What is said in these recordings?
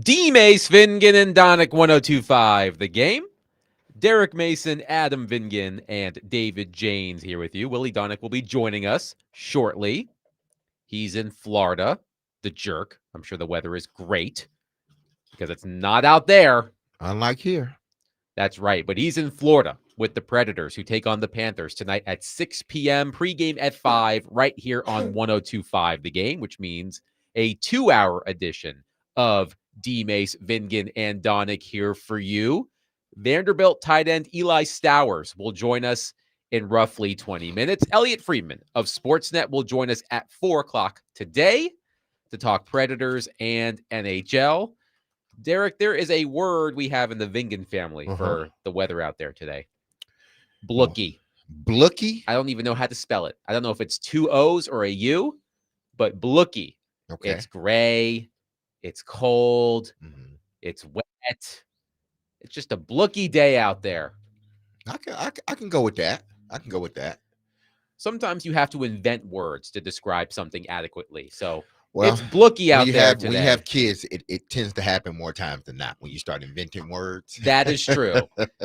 D. Mace, Vingen, and Donick 1025. The game. Derek Mason, Adam Vingen, and David Janes here with you. Willie Donick will be joining us shortly. He's in Florida, the jerk. I'm sure the weather is great because it's not out there. Unlike here. That's right. But he's in Florida with the Predators, who take on the Panthers tonight at 6 p.m., pregame at 5, right here on 1025 The Game, which means a 2-hour edition of D. Mace, Vingen, and Donick here for you. Vanderbilt tight end Eli Stowers will join us in roughly 20 minutes. Elliotte Friedman of Sportsnet will join us at 4 o'clock today to talk Predators and NHL. Derek, there is a word we have in the Vingen family for the weather out there today. Blookie. Blookie? I don't even know how to spell it. I don't know if it's 2 O's or a U, but blookie. Okay. It's gray. It's cold. It's wet. It's just a blookie day out there. I can go with that. I can go with that. Sometimes you have to invent words to describe something adequately. So Well, it's blookie out there today. When you have kids, it tends to happen more times than not when you start inventing words. That is true.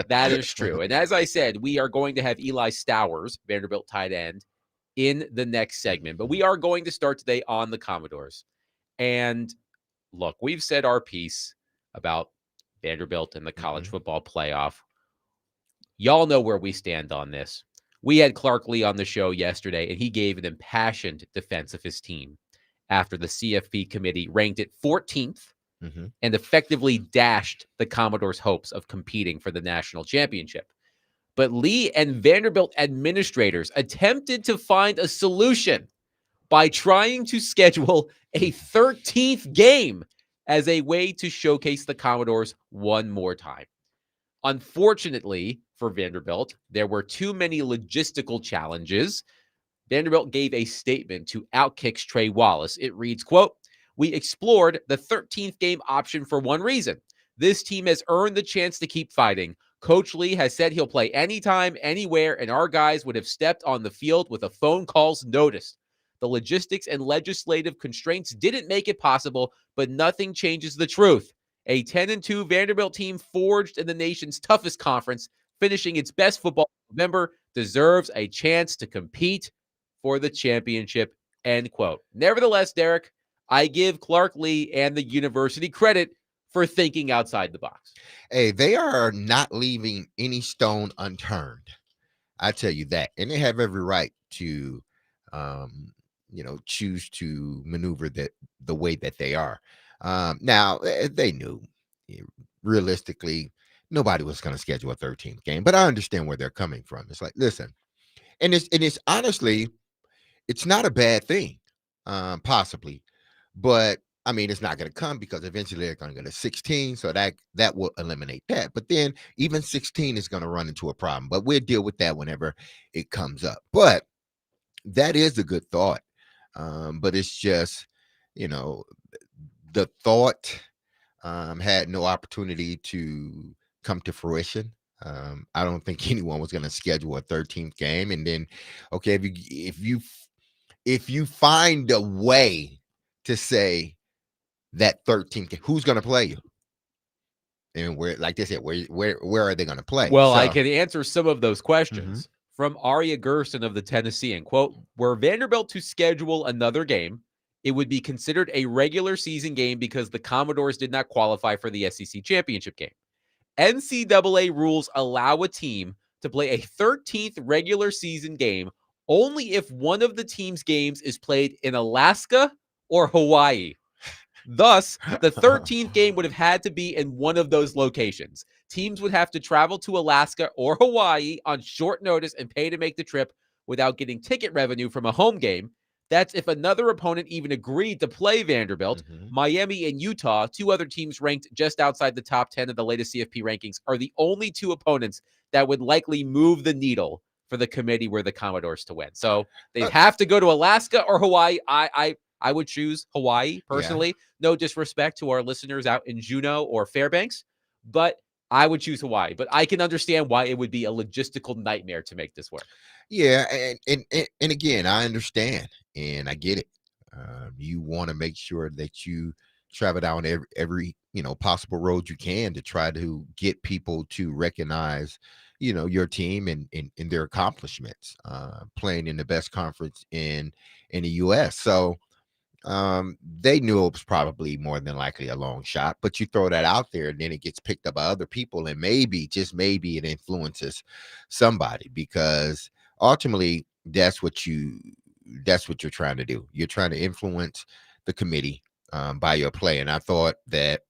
That is true. And as I said, we are going to have Eli Stowers, Vanderbilt tight end, in the next segment. But we are going to start today on the Commodores. And look, we've said our piece about Vanderbilt and the college football playoff. Y'all know where we stand on this. We had Clark Lee on the show yesterday, and he gave an impassioned defense of his team after the CFP committee ranked it 14th and effectively dashed the Commodores' hopes of competing for the national championship. But Lee and Vanderbilt administrators attempted to find a solution by trying to schedule a 13th game as a way to showcase the Commodores one more time. Unfortunately for Vanderbilt, there were too many logistical challenges. Vanderbilt gave a statement to Outkick's Trey Wallace. It reads, quote, "We explored the 13th game option for one reason. This team has earned the chance to keep fighting. Coach Lee has said he'll play anytime, anywhere, and our guys would have stepped on the field with a phone call's notice. The logistics and legislative constraints didn't make it possible, but nothing changes the truth. A 10-2 Vanderbilt team forged in the nation's toughest conference, finishing its best football in November, deserves a chance to compete for the championship," end quote. Nevertheless, Derek, I give Clark Lee and the university credit for thinking outside the box. Hey, they are not leaving any stone unturned. I tell you that. And they have every right to, choose to maneuver the way that they are. Now, they knew realistically nobody was going to schedule a 13th game, but I understand where they're coming from. It's like, listen, and it's honestly, it's not a bad thing, possibly, but I mean, it's not going to come because eventually they're going to go to 16, so that will eliminate that. But then even 16 is going to run into a problem. But we'll deal with that whenever it comes up. But that is a good thought. But it's just, the thought had no opportunity to come to fruition. I don't think anyone was going to schedule a 13th game, and then, okay, if you find a way to say that 13th game, who's going to play you? And where, like they said, where are they going to play? Well, I can answer some of those questions from Aria Gerson of the Tennessean. Quote, "Were Vanderbilt to schedule another game, it would be considered a regular season game because the Commodores did not qualify for the SEC championship game. NCAA rules allow a team to play a 13th regular season game only if one of the team's games is played in Alaska or Hawaii. Thus, the 13th game would have had to be in one of those locations. Teams would have to travel to Alaska or Hawaii on short notice and pay to make the trip without getting ticket revenue from a home game. That's if another opponent even agreed to play Vanderbilt. Miami and Utah, two other teams ranked just outside the top 10 of the latest CFP rankings, are the only two opponents that would likely move the needle for the committee where the Commodores to win. So they'd have to go to Alaska or Hawaii. I would choose Hawaii personally. Yeah. No disrespect to our listeners out in Juneau or Fairbanks, but I would choose Hawaii. But I can understand why it would be a logistical nightmare to make this work. Yeah, and again, I understand and I get it. You want to make sure that you travel down every possible road you can to try to get people to recognize your team and their accomplishments, playing in the best conference in the US. So they knew it was probably more than likely a long shot, but you throw that out there and then it gets picked up by other people, and maybe, just maybe, it influences somebody, because ultimately that's what you're trying to do. You're trying to influence the committee by your play. And I thought that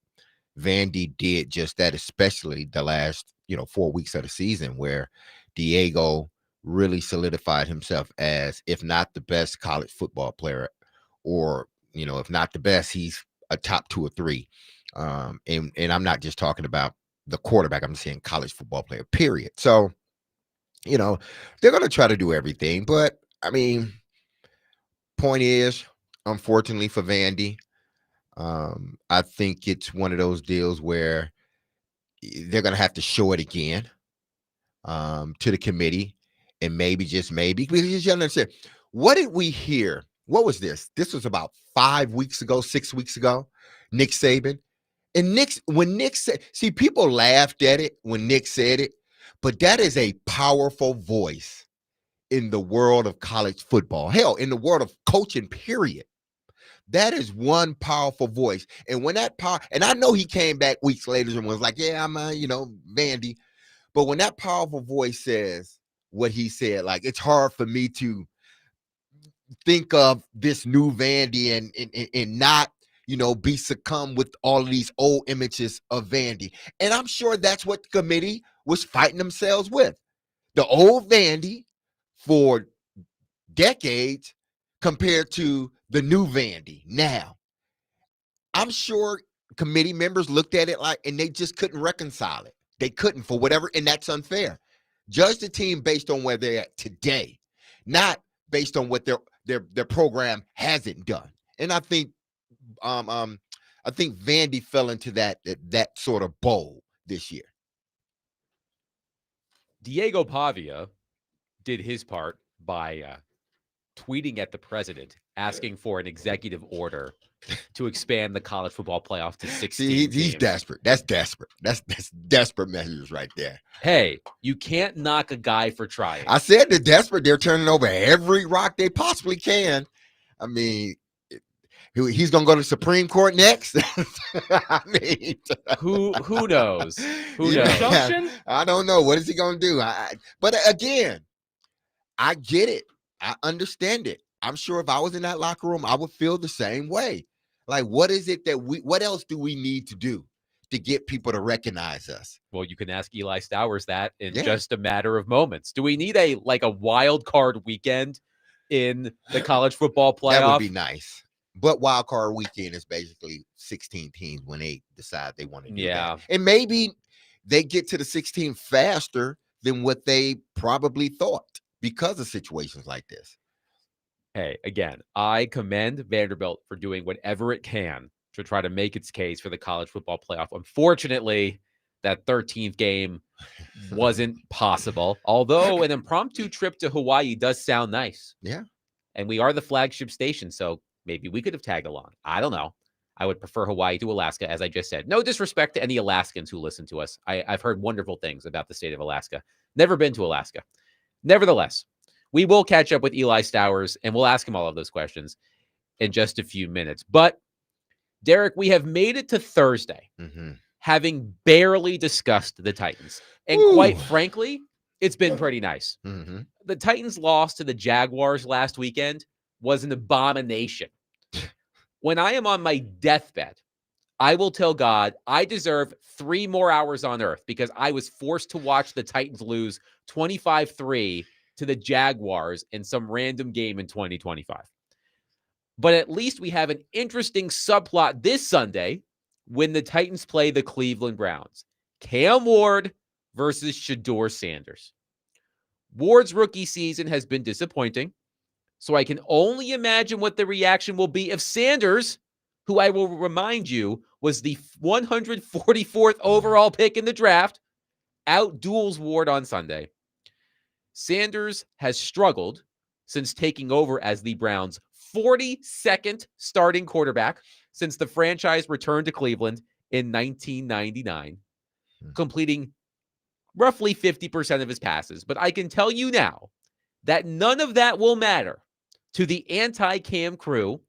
Vandy did just that, especially the last 4 weeks of the season, where Diego really solidified himself as, if not the best college football player, or if not the best, he's a top 2 or 3. And I'm not just talking about the quarterback, I'm saying college football player, period. So they're going to try to do everything, but I mean, point is, unfortunately for Vandy, I think it's one of those deals where they're going to have to show it again to the committee, and maybe, just maybe, because you understand, what did we hear? What was this? This was about 5 weeks ago, 6 weeks ago. Nick Saban. And when Nick said, see, people laughed at it when Nick said it, but that is a powerful voice in the world of college football. Hell, in the world of coaching, period. That is one powerful voice. And when that power, and I know he came back weeks later and was like, yeah, I'm Vandy. But when that powerful voice says what he said, like, it's hard for me to think of this new Vandy and not, be succumbed with all of these old images of Vandy. And I'm sure that's what the committee was fighting themselves with. The old Vandy for decades compared to the new Vandy now. I'm sure committee members looked at it and they just couldn't reconcile it. They couldn't, for whatever, and that's unfair. Judge the team based on where they're at today, not based on what their program hasn't done. And I think Vandy fell into that sort of bowl this year. Diego Pavia did his part by tweeting at the president asking for an executive order to expand the college football playoff to 16 See, teams. he's desperate. That's desperate. That's desperate measures right there. Hey, you can't knock a guy for trying. I said they're desperate. They're turning over every rock they possibly can. I mean, he's going to go to the Supreme Court next. I mean, who knows? Who knows? I don't know. What is he going to do? But again, I get it. I understand it. I'm sure if I was in that locker room, I would feel the same way. Like, what is it that what else do we need to do to get people to recognize us? Well, you can ask Eli Stowers that in just a matter of moments. Do we need a wild card weekend in the college football playoff? That would be nice. But wild card weekend is basically 16 teams when they decide they want to do that. And maybe they get to the 16 faster than what they probably thought because of situations like this. Hey, again, I commend Vanderbilt for doing whatever it can to try to make its case for the college football playoff. Unfortunately, that 13th game wasn't possible, although an impromptu trip to Hawaii does sound nice. Yeah. And we are the flagship station, so maybe we could have tagged along. I don't know. I would prefer Hawaii to Alaska, as I just said. No disrespect to any Alaskans who listen to us. I've heard wonderful things about the state of Alaska. Never been to Alaska. Nevertheless, we will catch up with Eli Stowers, and we'll ask him all of those questions in just a few minutes. But, Derek, we have made it to Thursday, having barely discussed the Titans. And quite frankly, it's been pretty nice. The Titans' loss to the Jaguars last weekend was an abomination. When I am on my deathbed, I will tell God I deserve 3 more hours on earth because I was forced to watch the Titans lose 25-3 to the Jaguars in some random game in 2025. But at least we have an interesting subplot this Sunday when the Titans play the Cleveland Browns. Cam Ward versus Shedeur Sanders. Ward's rookie season has been disappointing, so I can only imagine what the reaction will be if Sanders, who I will remind you was the 144th overall pick in the draft, outduels Ward on Sunday. Sanders has struggled since taking over as the Browns' 42nd starting quarterback. since the franchise returned to Cleveland in 1999, completing roughly 50% of his passes. But I can tell you now that none of that will matter to the anti-Cam crew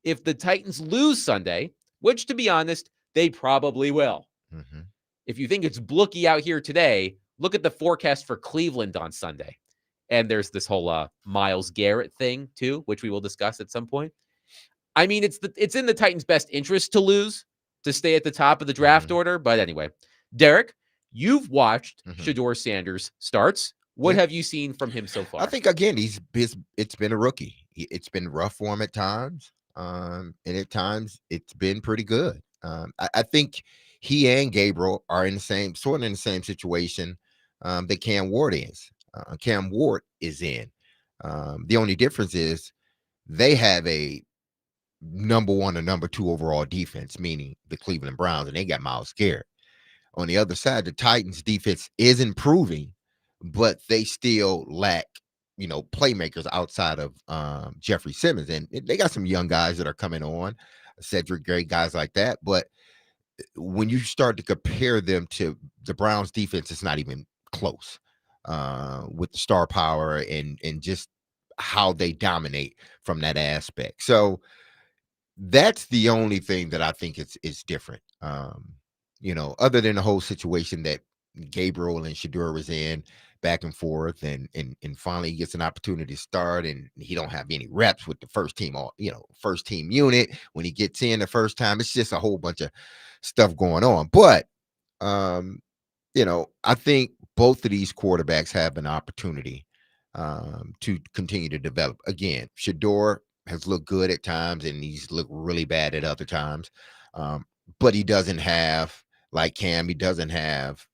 if the Titans lose Sunday, which, to be honest, they probably will. Mm-hmm. If you think it's blooky out here today, look at the forecast for Cleveland on Sunday. And there's this whole Myles Garrett thing, too, which we will discuss at some point. I mean, it's in the Titans' best interest to lose, to stay at the top of the draft order. But anyway, Derek, you've watched Shedeur Sanders starts. What have you seen from him so far? I think, again, it's been a rookie. It's been rough for him at times. And at times it's been pretty good. I think he and Gabriel are in the same situation that Cam Ward is. Cam Ward is in. The only difference is they have a number 1 or number 2 overall defense, meaning the Cleveland Browns, and they got Myles Garrett. On the other side, the Titans defense is improving, but they still lack, playmakers outside of Jeffrey Simmons. And they got some young guys that are coming on, Cedric Gray, guys like that. But when you start to compare them to the Browns defense, it's not even close with the star power and just how they dominate from that aspect. So that's the only thing that I think is different. Other than the whole situation that Gabriel and Shedeur was in back and forth, and finally he gets an opportunity to start, and he don't have any reps with the first team unit. When he gets in the first time, it's just a whole bunch of stuff going on. But I think both of these quarterbacks have an opportunity to continue to develop. Again, Shedeur has looked good at times, and he's looked really bad at other times. But he doesn't have, like Cam, he doesn't have,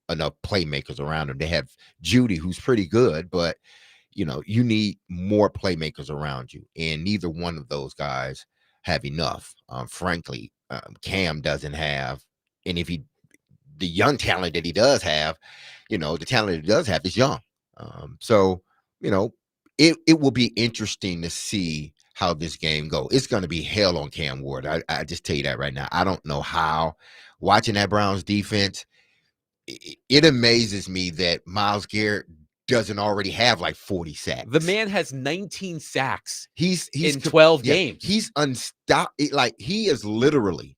enough playmakers around him. They have Judy, who's pretty good, but, you need more playmakers around you. And neither one of those guys have enough. Frankly, Cam doesn't have, and the young talent that he does have, the talent that he does have is young. So, it will be interesting to see how this game go. It's going to be hell on Cam Ward. I just tell you that right now. I don't know how. Watching that Browns defense, it amazes me that Myles Garrett doesn't already have like 40 sacks. The man has 19 sacks he's in 12 games. He's unstoppable. Like, he is literally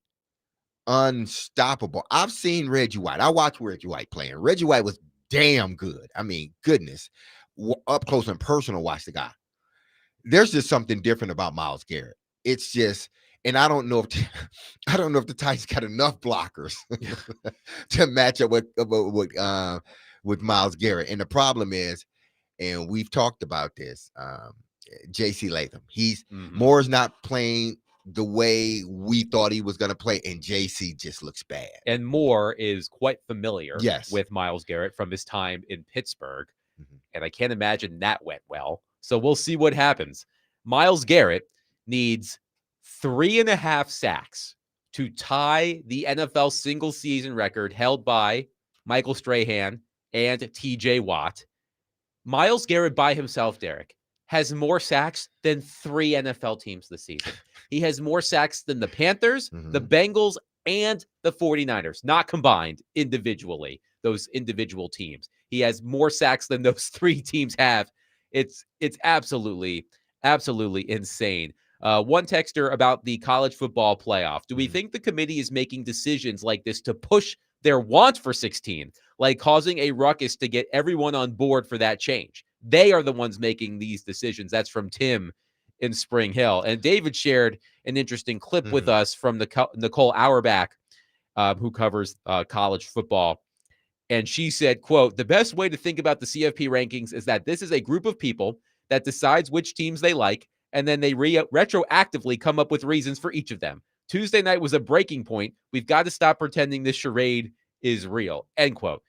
unstoppable. I've seen Reggie White. I watched Reggie White playing. Reggie White was damn good. I mean, goodness. Up close and personal, watch the guy. There's just something different about Myles Garrett. It's just, and I don't know if the Titans got enough blockers to match up with Myles Garrett. And the problem is, and we've talked about this, J.C. Latham. Moore's not playing the way we thought he was going to play, and JC just looks bad. And Moore is quite familiar with Myles Garrett from his time in Pittsburgh, and I can't imagine that went well. So we'll see what happens. Myles Garrett needs 3.5 sacks to tie the NFL single season record held by Michael Strahan and TJ Watt. Myles Garrett by himself, Derek, has more sacks than 3 NFL teams this season. He has more sacks than the Panthers, the Bengals, and the 49ers, not combined individually, those individual teams. He has more sacks than those 3 teams have. It's absolutely insane. One texter about the college football playoff. Do we think the committee is making decisions like this to push their want for 16, like causing a ruckus to get everyone on board for that change? They are the ones making these decisions. That's from Tim in Spring Hill. And David shared an interesting clip with us from Nicole Auerbach, who covers college football. And she said, quote, "The best way to think about the CFP rankings is that this is a group of people that decides which teams they like, and then they retroactively come up with reasons for each of them. Tuesday night was a breaking point. We've got to stop pretending this charade is real," end quote.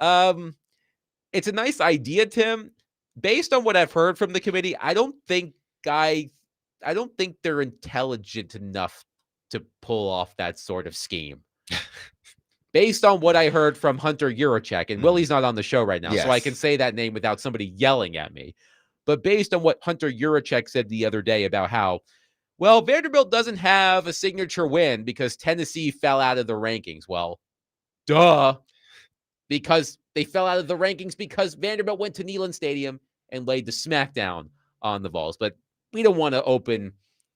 It's a nice idea, Tim. Based on what I've heard from the committee, I don't think they're intelligent enough to pull off that sort of scheme. Based on what I heard from Hunter Yurachek, and Willie's not on the show right now, so I can say that name without somebody yelling at me. But based on what Hunter Yurachek said the other day about how Well, Vanderbilt doesn't have a signature win because Tennessee fell out of the rankings. Well, duh, because they fell out of the rankings because Vanderbilt went to Neyland Stadium and laid the smackdown on the Vols. But we don't want to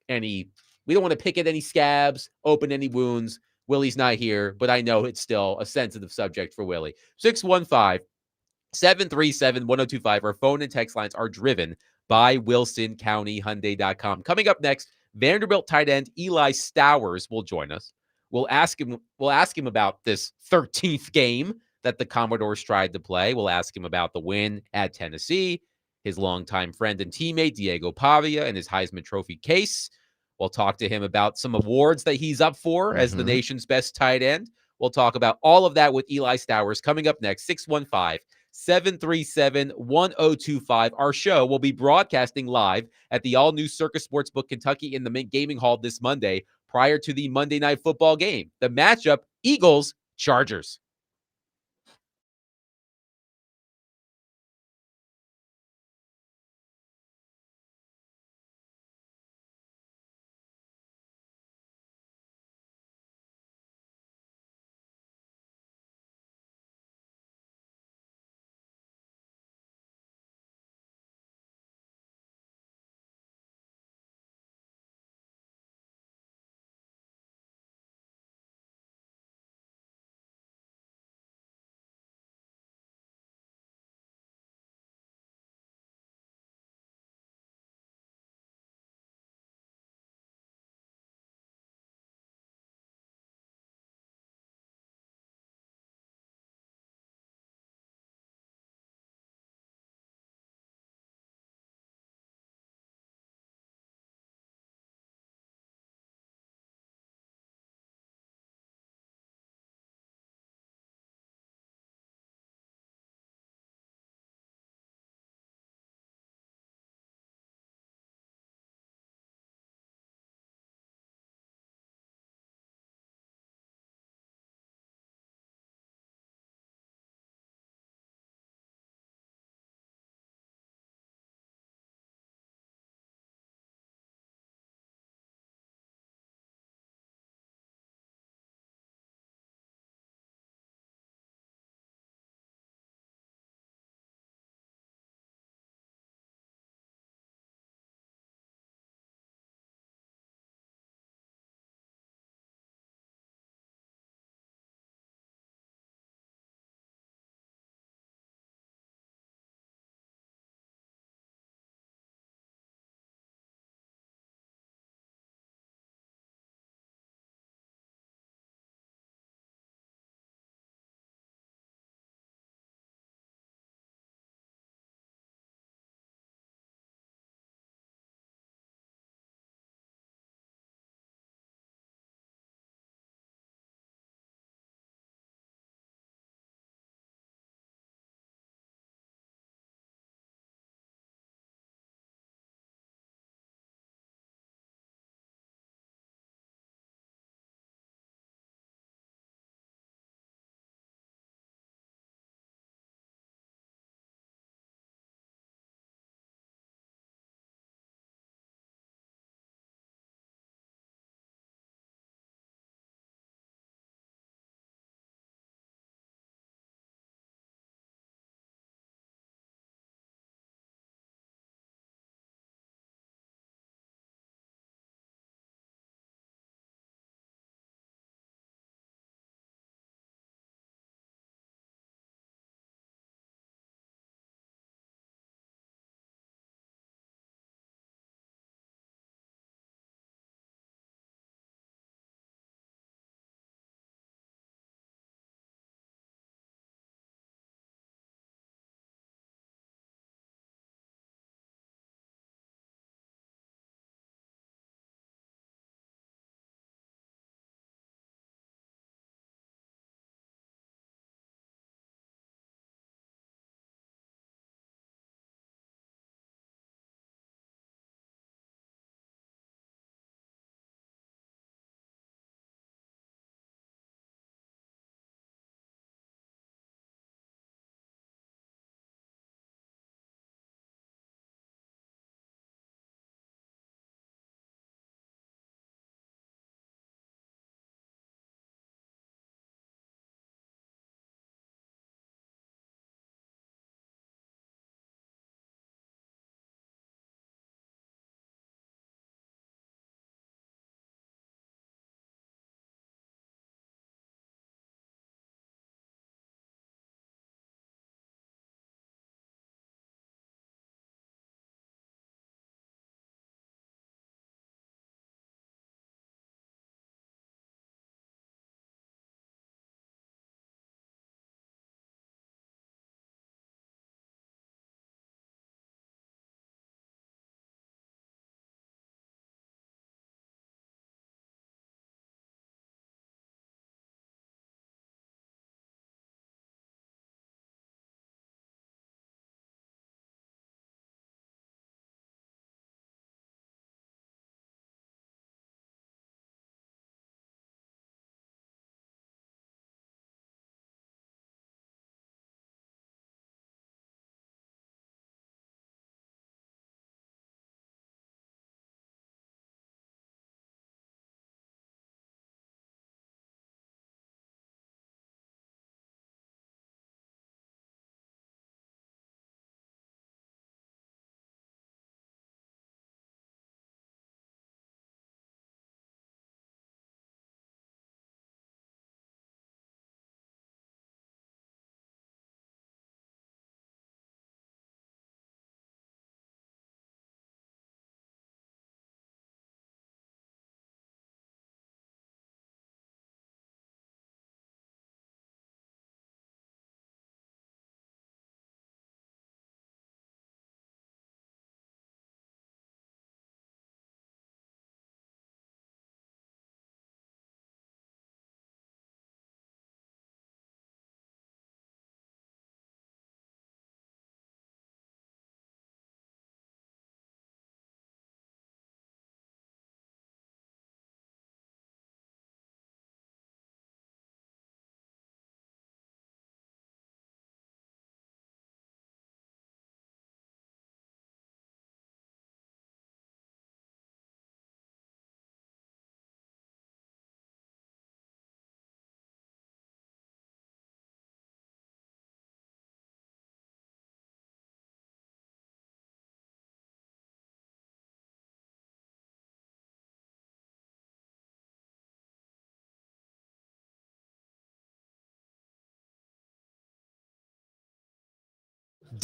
we don't want to pick at any scabs, open any wounds. Willie's not here, but I know it's still a sensitive subject for Willie. 615 737 1025. Our phone and text lines are driven by WilsonCountyHyundai.com. Coming up next, Vanderbilt tight end Eli Stowers will join us. We'll ask him about this 13th game that the Commodores tried to play. We'll ask him about the win at Tennessee, his longtime friend and teammate Diego Pavia, and his Heisman Trophy case. We'll talk to him about some awards that he's up for as the nation's best tight end. We'll talk about all of that with Eli Stowers coming up next. 615 737 1025. Our show will be broadcasting live at the all new Circus Sportsbook Kentucky in the Mint Gaming Hall this Monday prior to the Monday Night Football game. The matchup, Eagles Chargers.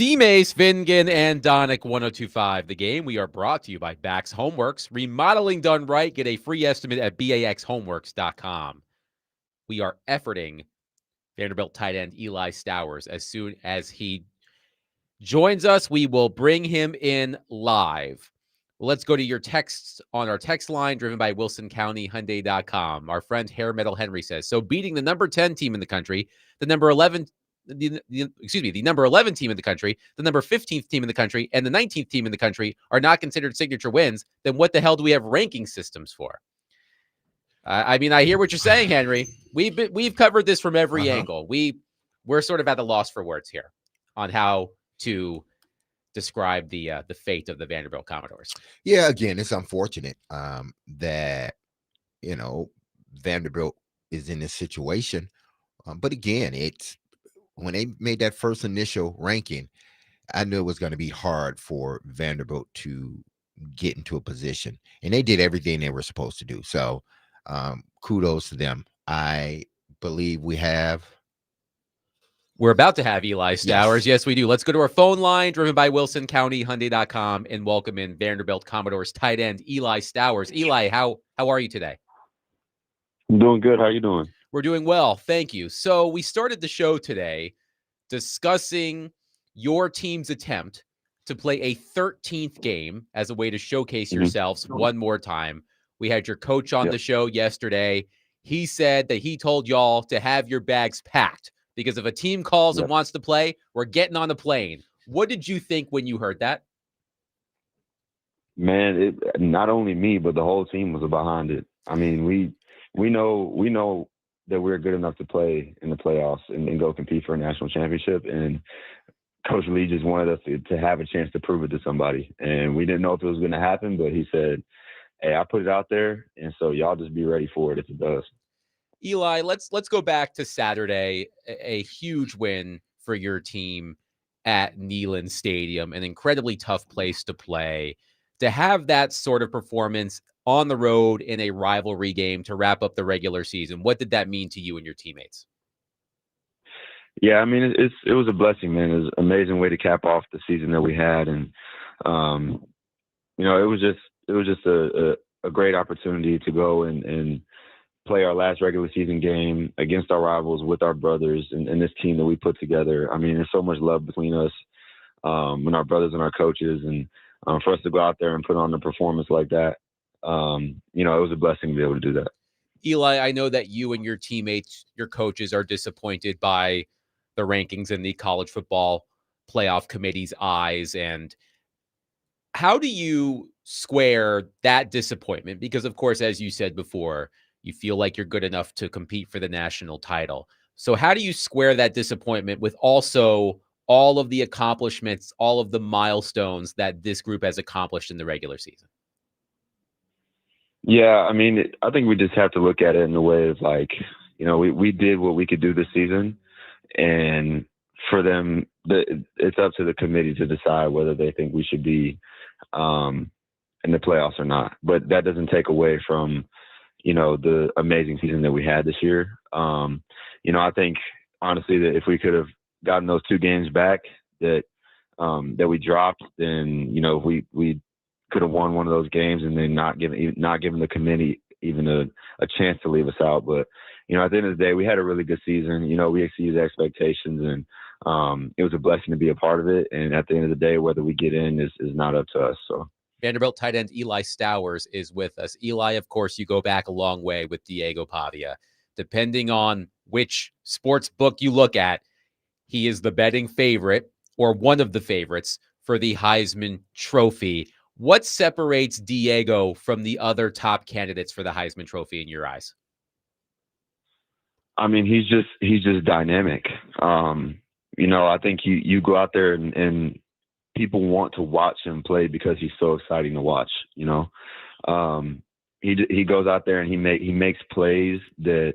D-Mace, Vingan, and Donick 1025 The Game. We are brought to you by Bax Homeworks. Remodeling done right. Get a free estimate at baxhomeworks.com. We are efforting Vanderbilt tight end Eli Stowers. As soon as he joins us, we will bring him in live. Let's go to your texts on our text line driven by WilsonCountyHyundai.com. Our friend Hair Metal Henry says, so beating the number 10 team in the country, the number 11 the number 11 team in the country, the number 15th team in the country, and the 19th team in the country are not considered signature wins, then what the hell do we have ranking systems for? I mean, I hear what you're saying, Henry. We've covered this from every angle. We're sort of at a loss for words here on how to describe the fate of the Vanderbilt Commodores. Yeah, again, it's unfortunate that Vanderbilt is in this situation, but again, it's when they made that first initial ranking, I knew it was going to be hard for Vanderbilt to get into a position, and they did everything they were supposed to do. So, kudos to them. I believe we're about to have Eli Stowers. Yes, we do. Let's go to our phone line driven by WilsonCountyHyundai.com and welcome in Vanderbilt Commodores tight end Eli Stowers. Eli, how are you today? I'm doing good. How are you doing? We're doing well. Thank you. So we started the show today discussing your team's attempt to play a 13th game as a way to showcase yourselves one more time. We had your coach on the show yesterday. He said that he told y'all to have your bags packed because if a team calls and wants to play, we're getting on the plane. What did you think when you heard that? Man, not only me, but the whole team was behind it. I mean, we know that we're good enough to play in the playoffs and go compete for a national championship. And Coach Lee just wanted us to have a chance to prove it to somebody. And we didn't know if it was going to happen, but he said, hey, I put it out there, and so y'all just be ready for it if it does. Eli, let's go back to Saturday, a huge win for your team at Neyland Stadium, an incredibly tough place to play. To have that sort of performance on the road in a rivalry game to wrap up the regular season, what did that mean to you and your teammates? Yeah, I mean, it was a blessing, man. It was an amazing way to cap off the season that we had, and it was just a great opportunity to go and play our last regular season game against our rivals with our brothers and this team that we put together. I mean, there's so much love between us and our brothers and our coaches, and for us to go out there and put on a performance like that, it was a blessing to be able to do that. Eli, I know that you and your teammates, your coaches, are disappointed by the rankings in the college football playoff committee's eyes. And how do you square that disappointment? Because, of course, as you said before, you feel like you're good enough to compete for the national title. So how do you square that disappointment with also all of the accomplishments, all of the milestones that this group has accomplished in the regular season? Yeah, I mean, I think we just have to look at it in the way of like, we did what we could do this season, and for them, it's up to the committee to decide whether they think we should be in the playoffs or not. But that doesn't take away from, the amazing season that we had this year. I think honestly that if we could have gotten those 2 games back that we dropped, then we could have won one of those games and then not given the committee even a chance to leave us out. But at the end of the day, we had a really good season. We exceeded expectations, and it was a blessing to be a part of it. And at the end of the day, whether we get in is not up to us. So Vanderbilt tight end Eli Stowers is with us. Eli, of course, you go back a long way with Diego Pavia. Depending on which sports book you look at, he is the betting favorite or one of the favorites for the Heisman Trophy. What separates Diego from the other top candidates for the Heisman Trophy in your eyes? I mean, he's just dynamic. I think you go out there and people want to watch him play because he's so exciting to watch. He goes out there and he makes plays that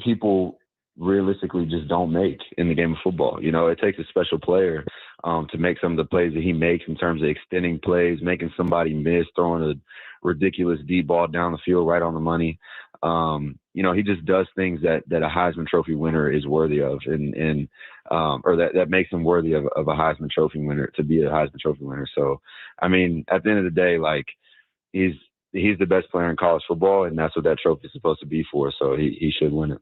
people realistically just don't make in the game of football. It takes a special player to make some of the plays that he makes in terms of extending plays, making somebody miss, throwing a ridiculous deep ball down the field right on the money. he just does things that a Heisman Trophy winner is worthy of, and or that makes him worthy of a Heisman Trophy winner, to be a Heisman Trophy winner. So, I mean, at the end of the day, like, he's the best player in college football, and that's what that trophy is supposed to be for. So he should win it.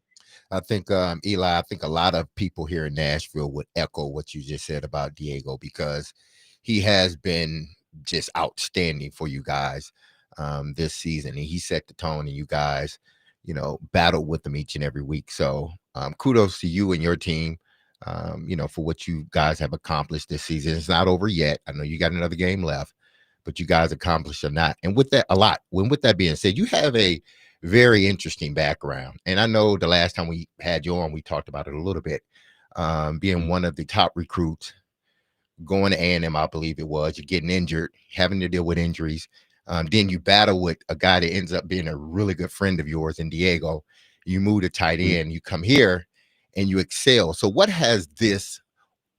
I think, Eli, I think a lot of people here in Nashville would echo what you just said about Diego, because he has been just outstanding for you guys this season. And he set the tone, and you guys, battled with him each and every week. So kudos to you and your team, for what you guys have accomplished this season. It's not over yet. I know you got another game left, but you guys accomplished a lot. And with that, with that being said, you have a very interesting background. And I know the last time we had you on, we talked about it a little bit, being one of the top recruits, going to A&M, I believe it was. You're getting injured, having to deal with injuries. Then you battle with a guy that ends up being a really good friend of yours in Diego. You move to tight end, you come here and you excel. So what has this,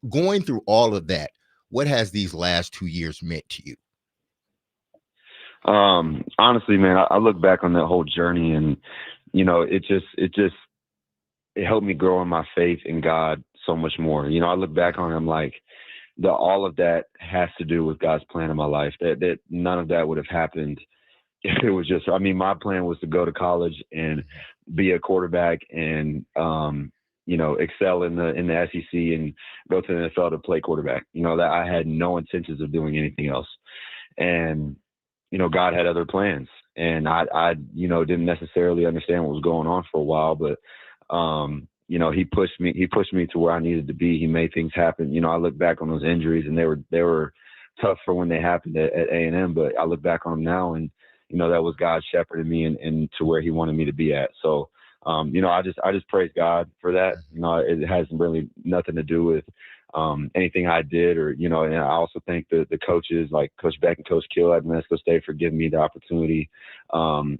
going through all of that, what has these last 2 years meant to you? Honestly, man, I look back on that whole journey, and it helped me grow in my faith in God so much more. I look back on it, I'm like, all of that has to do with God's plan in my life. That none of that would have happened if it was just, I mean, my plan was to go to college and be a quarterback and excel in the SEC and go to the NFL to play quarterback. That I had no intentions of doing anything else. And God had other plans, and I didn't necessarily understand what was going on for a while, but he pushed me to where I needed to be. He made things happen. I look back on those injuries, and they were tough for when they happened at A&M, but I look back on them now, and that was God shepherding me and to where he wanted me to be at. So I just praise God for that. It has really nothing to do with anything I did, or, and I also thank the coaches like Coach Beck and Coach Kill at Mexico State for giving me the opportunity, to,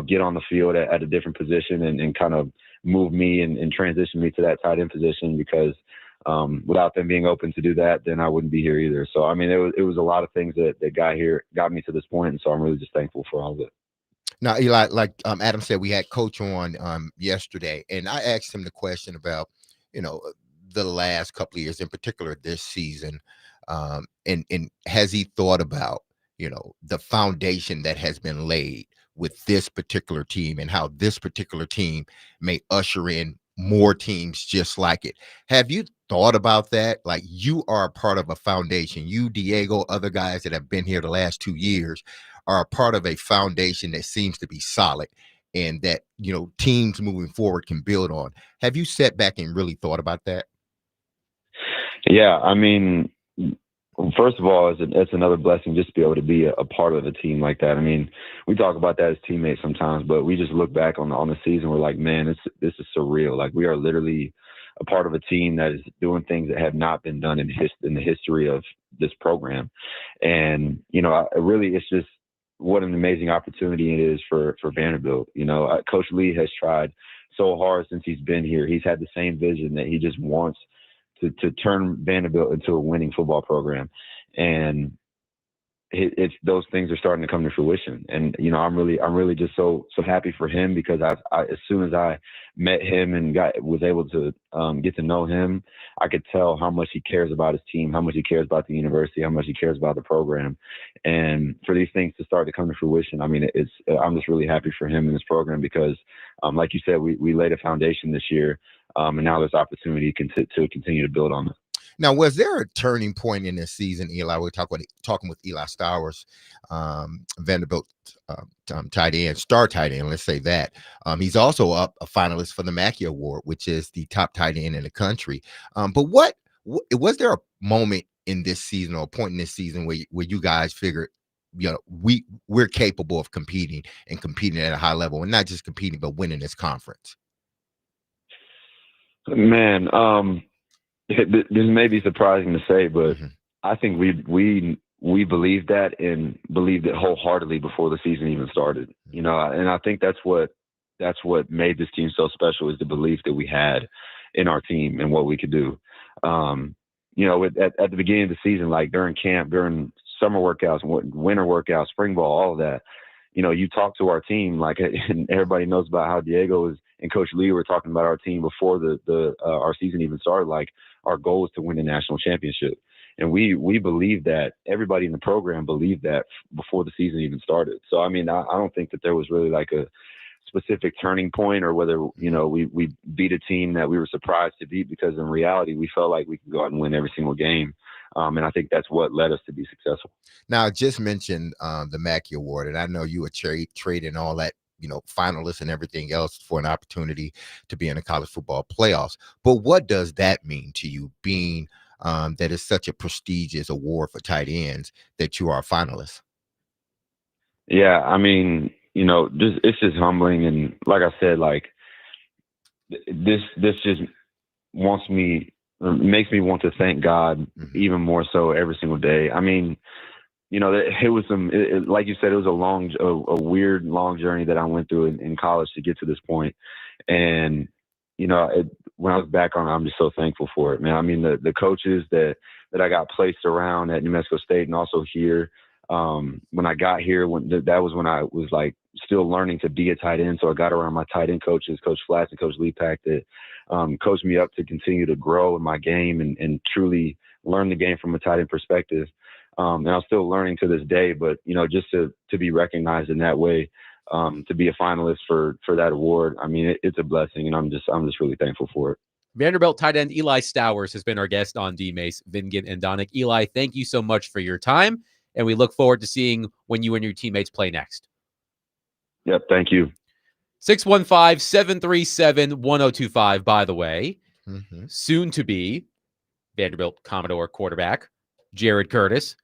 get on the field at a different position and kind of move me and transition me to that tight end position, because without them being open to do that, then I wouldn't be here either. So, I mean, it was a lot of things that got me to this point. And so I'm really just thankful for all of it. Now, Eli, like Adam said, we had Coach on yesterday, and I asked him the question about, the last couple of years, in particular this season, and has he thought about, the foundation that has been laid with this particular team, and how this particular team may usher in more teams just like it. Have you thought about that? Like, you are a part of a foundation. You, Diego, other guys that have been here the last 2 years are a part of a foundation that seems to be solid, and that, teams moving forward can build on. Have you sat back and really thought about that? Yeah, I mean, first of all, it's another blessing just to be able to be a part of a team like that. I mean, we talk about that as teammates sometimes, but we just look back on the season. We're like, man, this is surreal. Like, we are literally a part of a team that is doing things that have not been done in the history of this program. And, it's just what an amazing opportunity it is for Vanderbilt. Coach Lee has tried so hard since he's been here. He's had the same vision that he just wants to turn Vanderbilt into a winning football program. And it's those things are starting to come to fruition. And, I'm really just so happy for him, because I as soon as I met him and was able to get to know him, I could tell how much he cares about his team, how much he cares about the university, how much he cares about the program. And for these things to start to come to fruition, I mean, I'm just really happy for him in this program, because like you said, we laid a foundation this year, and now there's opportunity to continue to build on it. Now, was there a turning point in this season, Eli? We're talking with Eli Stowers, Vanderbilt star tight end, let's say that. He's also a finalist for the Mackey Award, which is the top tight end in the country. But was there a moment in this season, or a point in this season where you guys figured, we're capable of competing at a high level, and not just competing, but winning this conference? Man, this may be surprising to say, but I think we believed that, and believed it wholeheartedly before the season even started. And I think that's what made this team so special, is the belief that we had in our team and what we could do. At the beginning of the season, like during camp, during summer workouts, winter workouts, spring ball, all of that, you talk to our team, like, and everybody knows about how Diego is and Coach Lee were talking about our team before our season even started. Like, our goal is to win the national championship. And we believe that. Everybody in the program believed that before the season even started. So, I mean, I don't think that there was really like a specific turning point, or whether, we beat a team that we were surprised to beat, because in reality, we felt like we could go out and win every single game. And I think that's what led us to be successful. Now, I just mentioned the Mackey Award, and I know you were trading all that, finalists and everything else for an opportunity to be in the college football playoffs. But what does that mean to you, being that it's such a prestigious award for tight ends that you are a finalist? Yeah, I mean, it's just humbling, and like I said, like, this just makes me want to thank God even more so every single day. I mean, it was like you said, it was a weird, long journey that I went through in college to get to this point. And, when I was back on it, I'm just so thankful for it, man. I mean, the coaches that I got placed around at New Mexico State and also here, when I got here, that was when I was like still learning to be a tight end. So I got around my tight end coaches, Coach Flats and Coach Lepak, that coached me up to continue to grow in my game and truly learn the game from a tight end perspective. And I'm still learning to this day, but just to be recognized in that way, to be a finalist for that award, I mean, it's a blessing, and I'm just really thankful for it. Vanderbilt tight end Eli Stowers has been our guest on D-Mace, Vingan, and Donick. Eli, thank you so much for your time, and we look forward to seeing when you and your teammates play next. Yep, thank you. 615-737-1025, by the way, soon to be Vanderbilt Commodore quarterback Jared Curtis.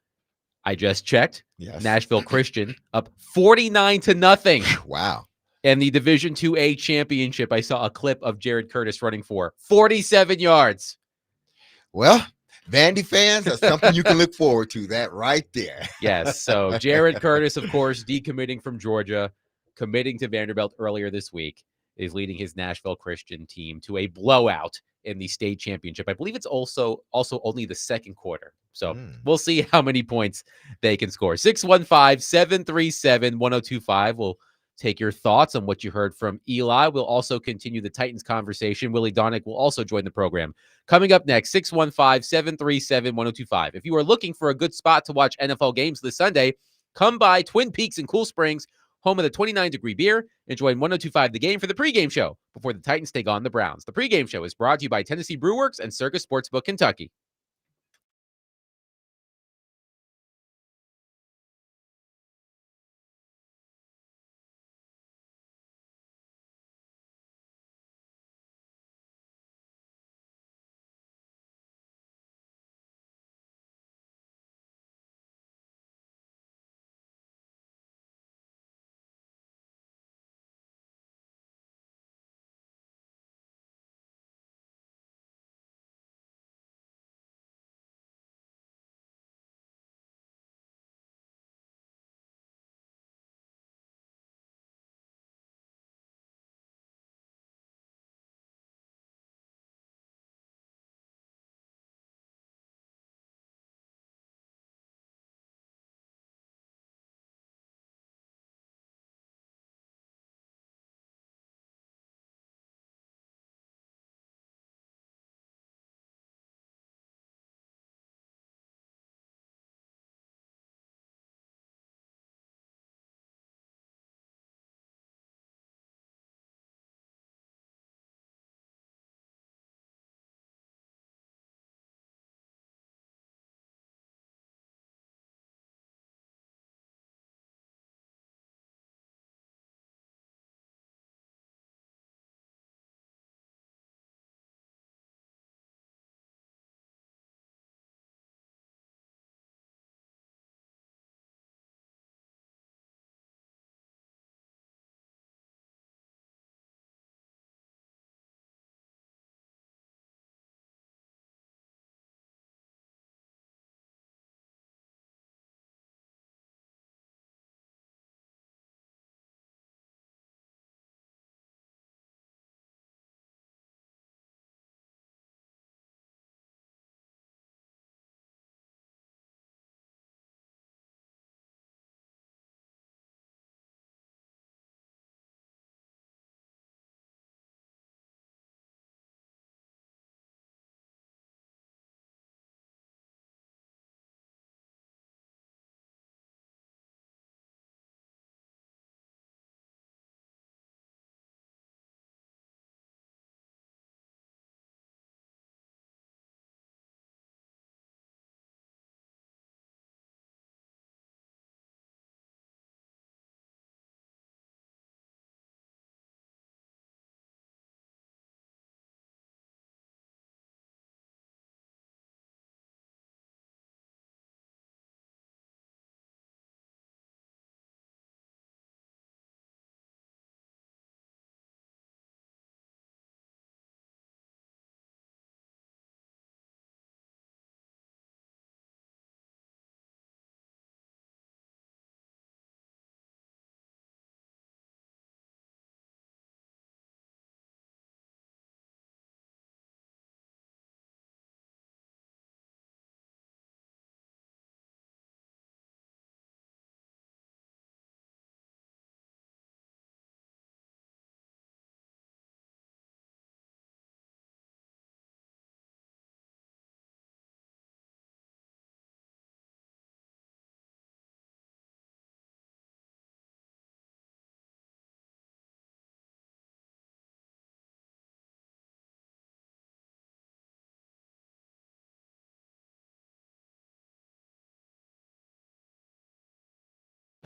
I just checked. Yes. Nashville Christian up 49-0. Wow. And the Division IIA championship, I saw a clip of Jared Curtis running for 47 yards. Well, Vandy fans, that's something you can look forward to, that right there. Yes. So Jared Curtis, of course, decommitting from Georgia, committing to Vanderbilt earlier this week, is leading his Nashville Christian team to a blowout in the state championship. I believe it's also only the second quarter. So we'll see how many points they can score. 615-737-1025. We'll take your thoughts on what you heard from Eli. We'll also continue the Titans conversation. Willie Donick will also join the program. Coming up next, 615-737-1025. If you are looking for a good spot to watch NFL games this Sunday, come by Twin Peaks in Cool Springs, home of the 29-degree beer, and join 1025 The Game for the pregame show before the Titans take on the Browns. The pregame show is brought to you by Tennessee Brewworks and Circus Sportsbook Kentucky.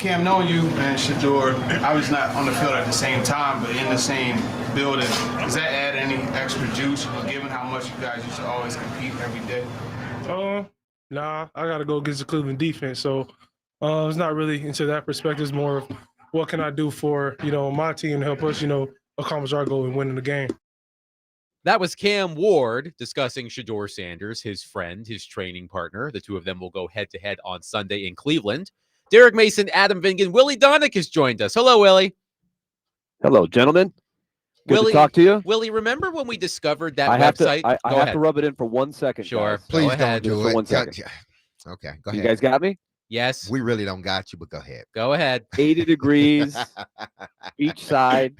Cam, knowing you and Shedeur, I was not on the field at the same time, but in the same building, does that add any extra juice, given how much you guys used to always compete every day? Nah, I got to go against the Cleveland defense. So it's not really into that perspective. It's more of what can I do for, my team to help us, accomplish our goal in winning the game. That was Cam Ward discussing Shedeur Sanders, his friend, his training partner. The two of them will go head-to-head on Sunday in Cleveland. Derek Mason, Adam Vingan, Willie Donick has joined us. Hello, Willie. Hello, gentlemen. Good Willie, to talk to you. Willie, remember when we discovered that I website? have to rub it in for 1 second. Sure. Guys. Please go ahead. don't do For it. 1 second. Okay, go You ahead. guys got me? Yes. We really don't got you, but go ahead. Go ahead. 80 degrees each side.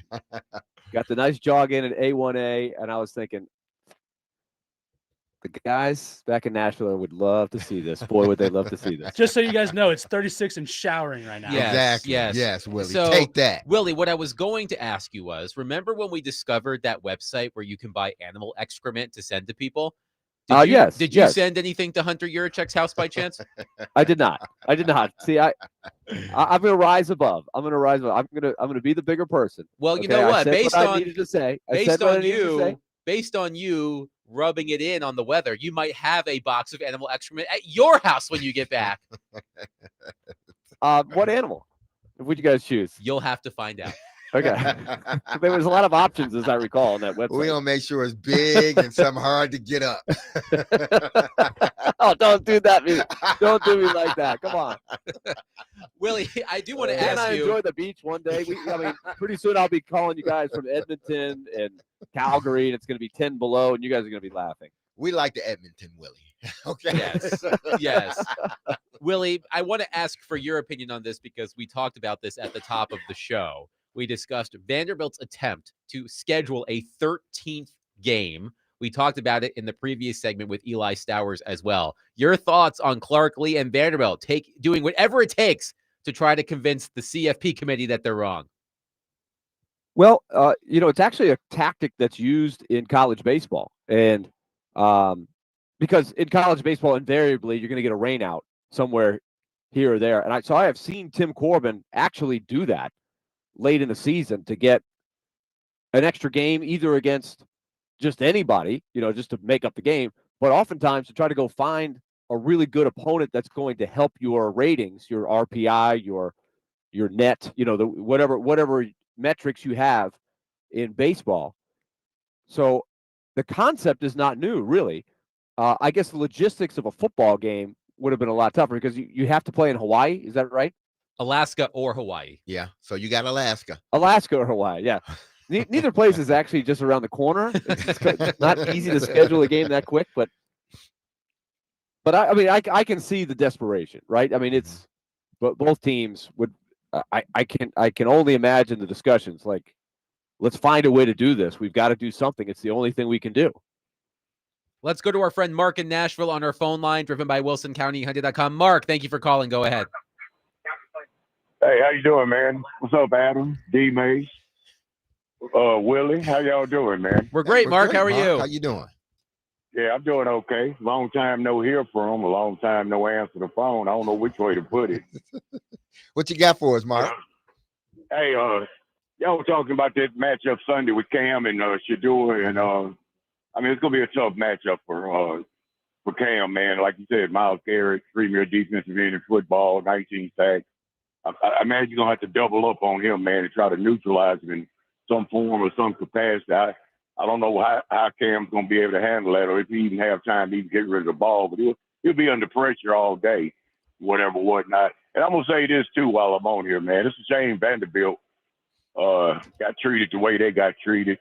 Got the nice jog in at A1A, and I was thinking, the guys back in Nashville would love to see this. Boy, would they love to see this. Just so you guys know, it's 36 and showering right now. Yes, Exactly. yes. Yes, Willie. So, Take that. Willie, what I was going to ask you was, remember when we discovered that website where you can buy animal excrement to send to people? Yes. Did you send anything to Hunter Yurichek's house by chance? I did not. See, I'm gonna rise above. I'm gonna be the bigger person. Well, you Okay? know I what? said Based what I on needed to say. based on you rubbing it in on the weather, you might have a box of animal excrement at your house when you get back. What animal would you guys choose? You'll have to find out. Okay. There was a lot of options, as I recall, on that website. We're gonna make sure it's big and something hard to get up. Oh, don't do that. Don't do me like that. Come on. Willie, I do want to Can ask I you. enjoy the beach one day? Pretty soon I'll be calling you guys from Edmonton and Calgary, and it's going to be 10 below, and you guys are going to be laughing. We like the Edmonton, Willie. Okay. Yes. Yes. Willie, I want to ask for your opinion on this because we talked about this at the top of the show. We discussed Vanderbilt's attempt to schedule a 13th game. We talked about it in the previous segment with Eli Stowers as well. Your thoughts on Clark Lee and Vanderbilt doing whatever it takes to try to convince the CFP committee that they're wrong? Well, it's actually a tactic that's used in college baseball. And because in college baseball, invariably, you're going to get a rain out somewhere here or there. And so I have seen Tim Corbin actually do that late in the season to get an extra game, either against just anybody, just to make up the game, but oftentimes to try to go find a really good opponent that's going to help your ratings, your RPI, your net, whatever metrics you have in baseball. So the concept is not new, really. I guess the logistics of a football game would have been a lot tougher because you have to play in Hawaii. Is that right? Alaska or Hawaii. Yeah. So you got Alaska. Alaska or Hawaii, yeah. Neither place is actually just around the corner. It's not easy to schedule a game that quick, but I can see the desperation, right? I mean, it's but both teams would. I can only imagine the discussions. Like, let's find a way to do this. We've got to do something. It's the only thing we can do. Let's go to our friend Mark in Nashville on our phone line, driven by WilsonCountyHunted.com. Mark, thank you for calling. Go ahead. Hey, how you doing, man? What's up, Adam? D. Mace? Willie, how y'all doing, man? We're great, Mark. Great, how are you? How you doing? Yeah, I'm doing okay. Long time no hear from, a long time no answer the phone. I don't know which way to put it. What you got for us, Mark? Hey, y'all were talking about that matchup Sunday with Cam and Shedeur, and it's gonna be a tough matchup for Cam, man. Like you said, Myles Garrett, premier defensive end in football, 19 sacks. I imagine you're gonna have to double up on him, man, and try to neutralize him in some form or some capacity. I don't know how Cam's gonna be able to handle that, or if he even have time to even get rid of the ball. But he'll be under pressure all day, whatnot. And I'm gonna say this too while I'm on here, man. It's a shame Vanderbilt got treated the way they got treated,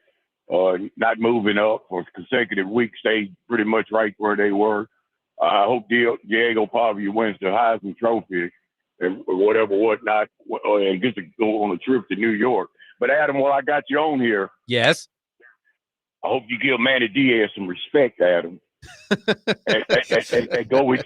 not moving up for consecutive weeks. They pretty much right where they were. I hope Diego Pavia wins the Heisman Trophy and whatnot, and gets to go on a trip to New York. But Adam, while I got you on here, Yes. I hope you give Manny Diaz some respect, Adam. and go with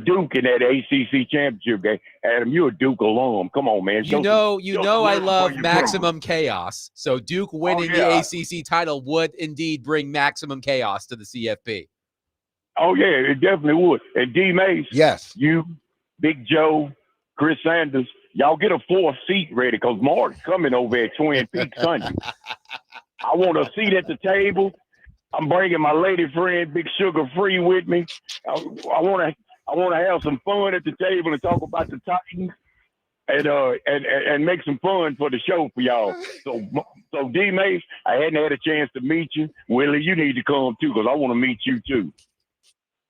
Duke in that ACC championship game. Adam, you're a Duke alum. Come on, man. You know I love maximum chaos. So Duke winning the ACC title would indeed bring maximum chaos to the CFP. Oh, yeah, it definitely would. And D. Mace, Yes. you, Big Joe, Chris Sanders, y'all get a 4th seat ready because Mark's coming over at Twin Peaks Sunday. I want a seat at the table. I'm bringing my lady friend, Big Sugar Free, with me. I want to have some fun at the table and talk about the Titans and make some fun for the show for y'all. So D Mace, I hadn't had a chance to meet you. Willie, you need to come too because I want to meet you too.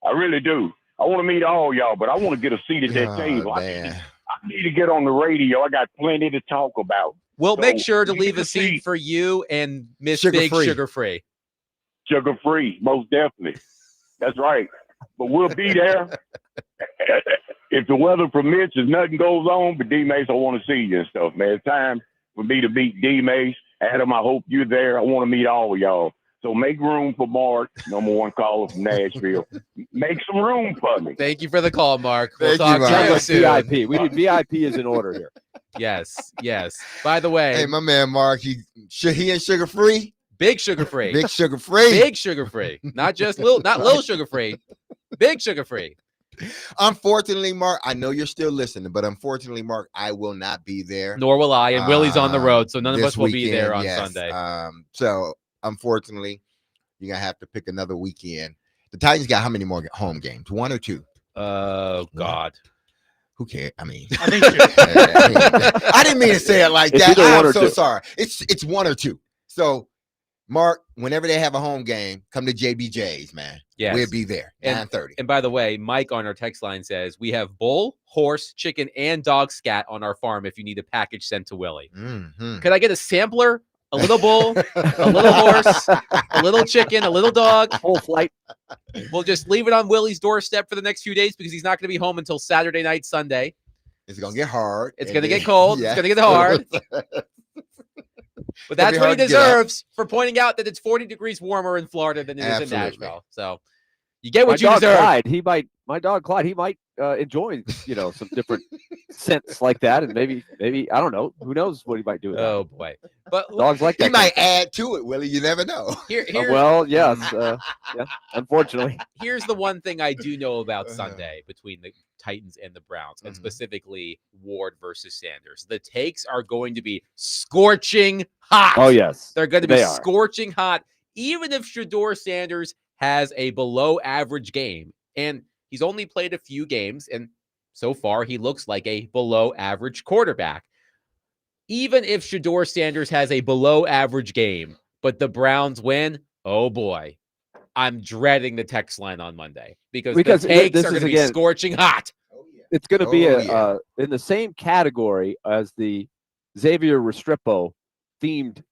I really do. I want to meet all y'all, but I want to get a seat at that table. I need to get on the radio. I got plenty to talk about. We'll So, make sure to you leave get a a seat seat. for you and Miss Sugar Big Free. Sugar Free. Sugar Free, most definitely. That's right. But we'll be there. If the weather permits, if nothing goes on, but D-Mace, I want to see you and stuff, man. It's time for me to meet D-Mace. Adam, I hope you're there. I want to meet all of y'all. So make room for Mark, #1 caller from Nashville. Make some room for me. Thank you for the call, Mark. We'll Thank you, talk Mark. to you Like soon. VIP. We need VIP is in order here. Yes, yes. By the way, Hey, my man Mark, he ain't Sugar Free. Big Sugar Free. Big Sugar Free. Big Sugar Free. Not little Sugar Free. Big Sugar Free. Unfortunately, Mark, I know you're still listening, but unfortunately, Mark, I will not be there. Nor will I. And Willie's on the road, so none of this us will be weekend, there on yes. Sunday. So unfortunately, you're gonna have to pick another weekend. The Titans got how many more home games? 1 or 2? Oh God. Who cares? I mean, I think 2. I didn't mean to say it like It's that. either 1 I'm or so 2. sorry. It's 1 or 2. So, Mark, whenever they have a home game, come to JBJ's, man. Yes. We'll be there. 9:30. And by the way, Mike on our text line says we have bull, horse, chicken, and dog scat on our farm if you need a package sent to Willie. Mhm. Could I get a sampler? A little bull, a little horse, a little chicken, a little dog. Whole flight. We'll just leave it on Willie's doorstep for the next few days because he's not going to be home until Saturday night, Sunday. It's gonna get hard. It's and going to then- get cold. Yeah. It's going to get hard. But that's be what he hard to get up. deserves for pointing out that it's 40 degrees warmer in Florida than it is in Absolutely. Nashville. So you get My what you dog deserve. Clyde, my dog Clyde, he might enjoy, some different scents like that, and maybe I don't know. Who knows what he might do with that. Oh boy. But Dogs like He that. might add to it, Willie. You never know. Well, yes. Yeah. Unfortunately, here's the one thing I do know about Uh-huh. Sunday between the Titans and the Browns, and Mhm. specifically Ward versus Sanders. The takes are going to be scorching hot. oh yes, They're going to be they are. scorching hot, even if Shedeur Sanders has a below average game. And he's only played a few games, and so far he looks like a below average quarterback. Even if Shedeur Sanders has a below average game, but the Browns win, oh boy, I'm dreading the text line on Monday because the Because takes this are is, going to be again, scorching hot. It's going to be Oh, yeah. in the same category as the Xavier Restrepo themed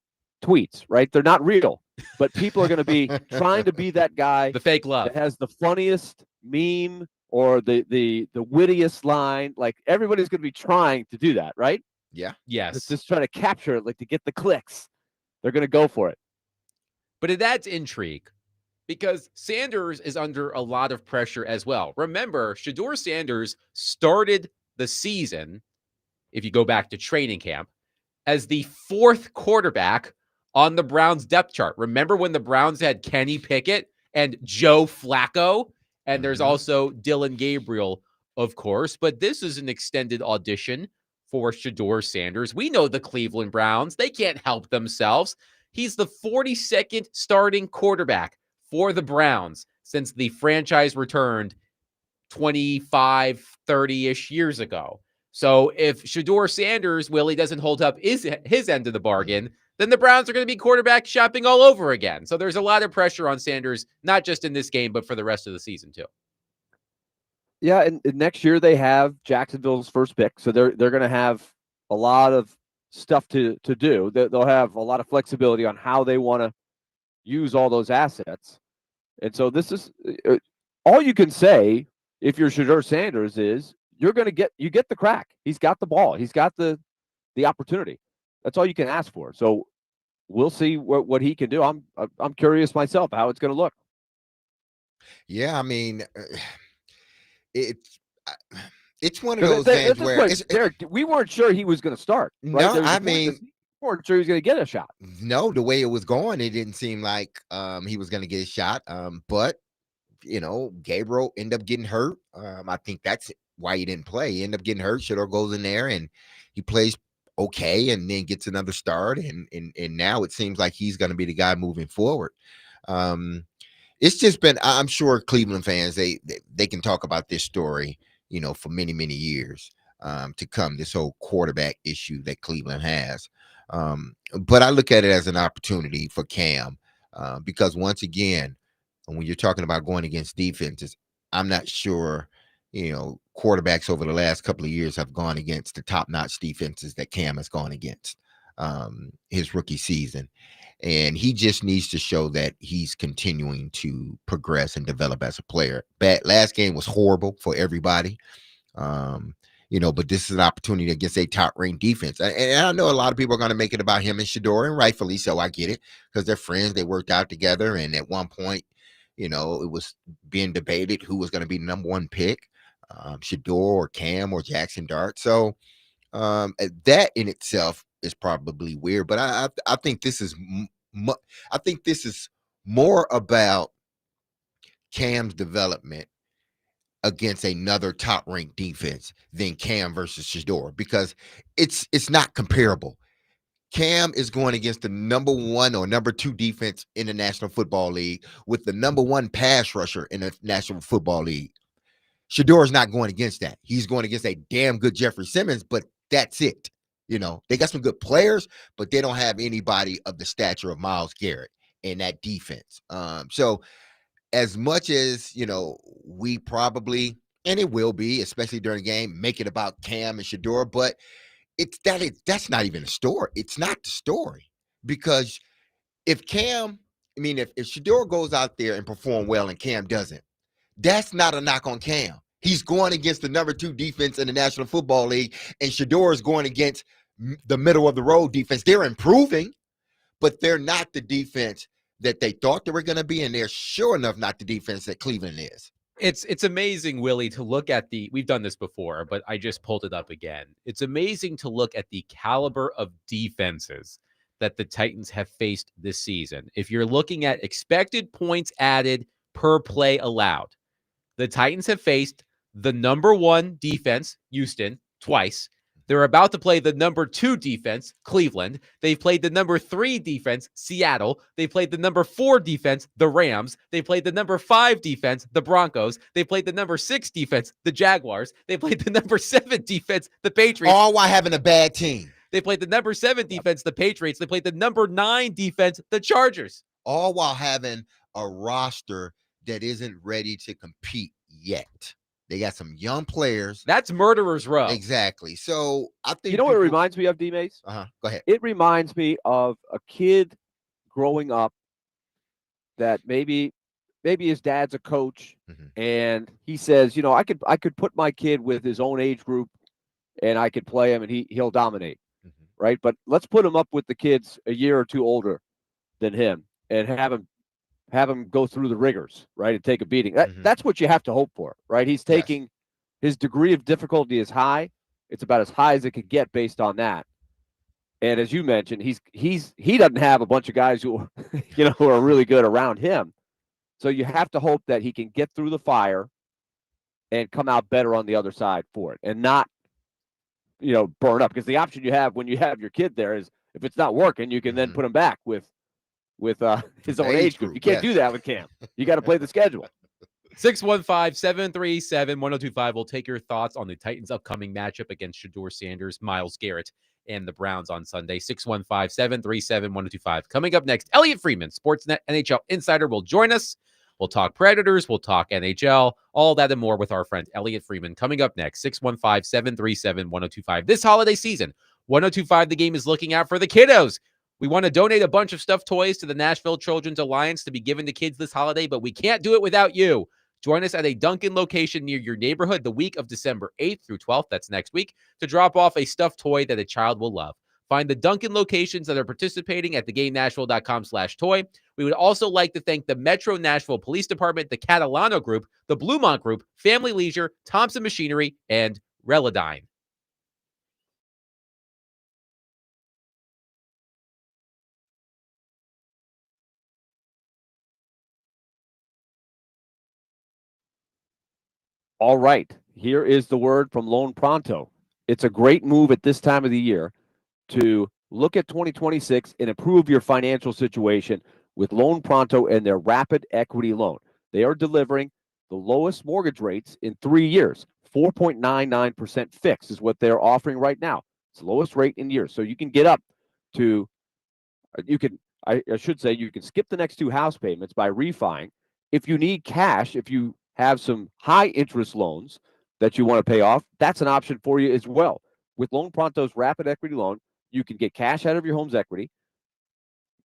tweets, right? They're not real, but people are going to be trying to be that guy The fake love. that has the funniest meme or the wittiest line. Like everybody's going to be trying to do that, right? Yeah. It's Yes. just trying to capture it, like to get the clicks. They're going to go for it. But it adds intrigue because Sanders is under a lot of pressure as well. Remember, Shedeur Sanders started the season, if you go back to training camp, as the 4th quarterback on the Browns depth chart. Remember when the Browns had Kenny Pickett and Joe Flacco? And there's Mhm. also Dylan Gabriel, of course. But this is an extended audition for Shedeur Sanders. We know the Cleveland Browns. They can't help themselves. He's the 42nd starting quarterback for the Browns since the franchise returned 25, 30-ish years ago. So if Shedeur Sanders, Willie, doesn't hold up his end of the bargain, then the Browns are going to be quarterback shopping all over again. So there's a lot of pressure on Sanders, not just in this game, but for the rest of the season too. Yeah, and next year they have Jacksonville's first pick, so they're going to have a lot of stuff to do. They'll have a lot of flexibility on how they want to use all those assets, and so this is all you can say if you're Shedeur Sanders is you get the crack. He's got the ball. He's got the opportunity. That's all you can ask for. So we'll see what he can do. I'm curious myself how it's going to look. Yeah, I mean, it's one of those This games is where what, Derek, we weren't sure he was going to start. Right? No, There was a I point mean- that we weren't sure he was going to get a shot. no, the way it was going, it didn't seem like he was going to get a shot. But Gabriel ended up getting hurt. I think that's why he didn't play. He ended up getting hurt. Shedeur goes in there and he plays okay, and then gets another start, and now it seems like he's going to be the guy moving forward. It's just been, I'm sure Cleveland fans, they can talk about this story, for many years to come, this whole quarterback issue that Cleveland has. But I look at it as an opportunity for Cam, because once again, when you're talking about going against defenses, I'm not sure, quarterbacks over the last couple of years have gone against the top-notch defenses that Cam has gone against his rookie season. And he just needs to show that he's continuing to progress and develop as a player. Last game was horrible for everybody. But this is an opportunity against a top-ranked defense. And I know a lot of people are going to make it about him and Shedeur, and rightfully so. I get it, because they're friends. They worked out together, and at one point, it was being debated who was going to be the number one pick, Shedeur or Cam or Jackson Dart. So that in itself is probably weird, but I think this is more about Cam's development against another top-ranked defense than Cam versus Shedeur, because it's not comparable. Cam is going against the number 1 or number 2 defense in the National Football League with the number 1 pass rusher in the National Football League. Shedeur is not going against that. He's going against a damn good Jeffrey Simmons, but that's it. They got some good players, but they don't have anybody of the stature of Myles Garrett in that defense. So as much as, we probably, and it will be, especially during the game, make it about Cam and Shedeur, but that's not even a story. It's not the story, because if Shedeur goes out there and perform well and Cam doesn't, that's not a knock on Cam. He's going against the number 2 defense in the National Football League, and Shedeur is going against the middle of the road defense. They're improving, but they're not the defense that they thought they were going to be, and they're sure enough not the defense that Cleveland is. It's amazing, Willie, to look at we've done this before, but I just pulled it up again. It's amazing to look at the caliber of defenses that the Titans have faced this season. If you're looking at expected points added per play allowed, the Titans have faced the number 1 defense, Houston, twice. They're about to play the number 2 defense, Cleveland. They've played the number 3 defense, Seattle. They played the number 4 defense, the Rams. They played the number 5 defense, the Broncos. They played the number 6 defense, the Jaguars. They played the number 7 defense, the Patriots. All while having a bad team. They played the number 7 defense, the Patriots. They played the number 9 defense, the Chargers. All while having a roster that isn't ready to compete yet. They got some young players. That's murderer's row. Exactly. So I think what it reminds me of, D-Mace? Go ahead. It reminds me of a kid growing up that maybe his dad's a coach, and he says, I could put my kid with his own age group, and I could play him, and he'll dominate, right? But let's put him up with the kids a year or two older than him, and have him go through the rigors, right, and take a beating. That's what you have to hope for, right? He's taking his degree of difficulty is high. It's about as high as it could get based on that. And as you mentioned, he doesn't have a bunch of guys who who are really good around him. So you have to hope that he can get through the fire and come out better on the other side for it, and not burn up. Because the option you have when you have your kid there is, if it's not working, you can then put him back with his own age group. You can't do that with Cam. You got to play the schedule. 615-737-1025. We'll take your thoughts on the Titans' upcoming matchup against Shedeur Sanders, Myles Garrett, and the Browns on Sunday. 615-737-1025. Coming up next, Elliotte Friedman, Sportsnet NHL insider, will join us. We'll talk Predators. We'll talk NHL. All that and more with our friend Elliotte Friedman. Coming up next, 615-737-1025. This holiday season, 1025 The Game is looking out for the kiddos. We want to donate a bunch of stuffed toys to the Nashville Children's Alliance to be given to kids this holiday, but we can't do it without you. Join us at a Dunkin' location near your neighborhood the week of December 8th through 12th, that's next week, to drop off a stuffed toy that a child will love. Find the Dunkin' locations that are participating at thegamenashville.com/toy. We would also like to thank the Metro Nashville Police Department, the Catalano Group, the Bluemont Group, Family Leisure, Thompson Machinery, and Relodyne. All right. Here is the word from Loan Pronto. It's a great move at this time of the year to look at 2026 and improve your financial situation with Loan Pronto and their rapid equity loan. They are delivering the lowest mortgage rates in 3 years. 4.99% fixed is what they're offering right now. It's the lowest rate in years. So you can get up to, I should say, you can skip the next 2 house payments by refining. If you need cash, if you have some high interest loans that you want to pay off, that's an option for you as well. With Loan Pronto's rapid equity loan, you can get cash out of your home's equity,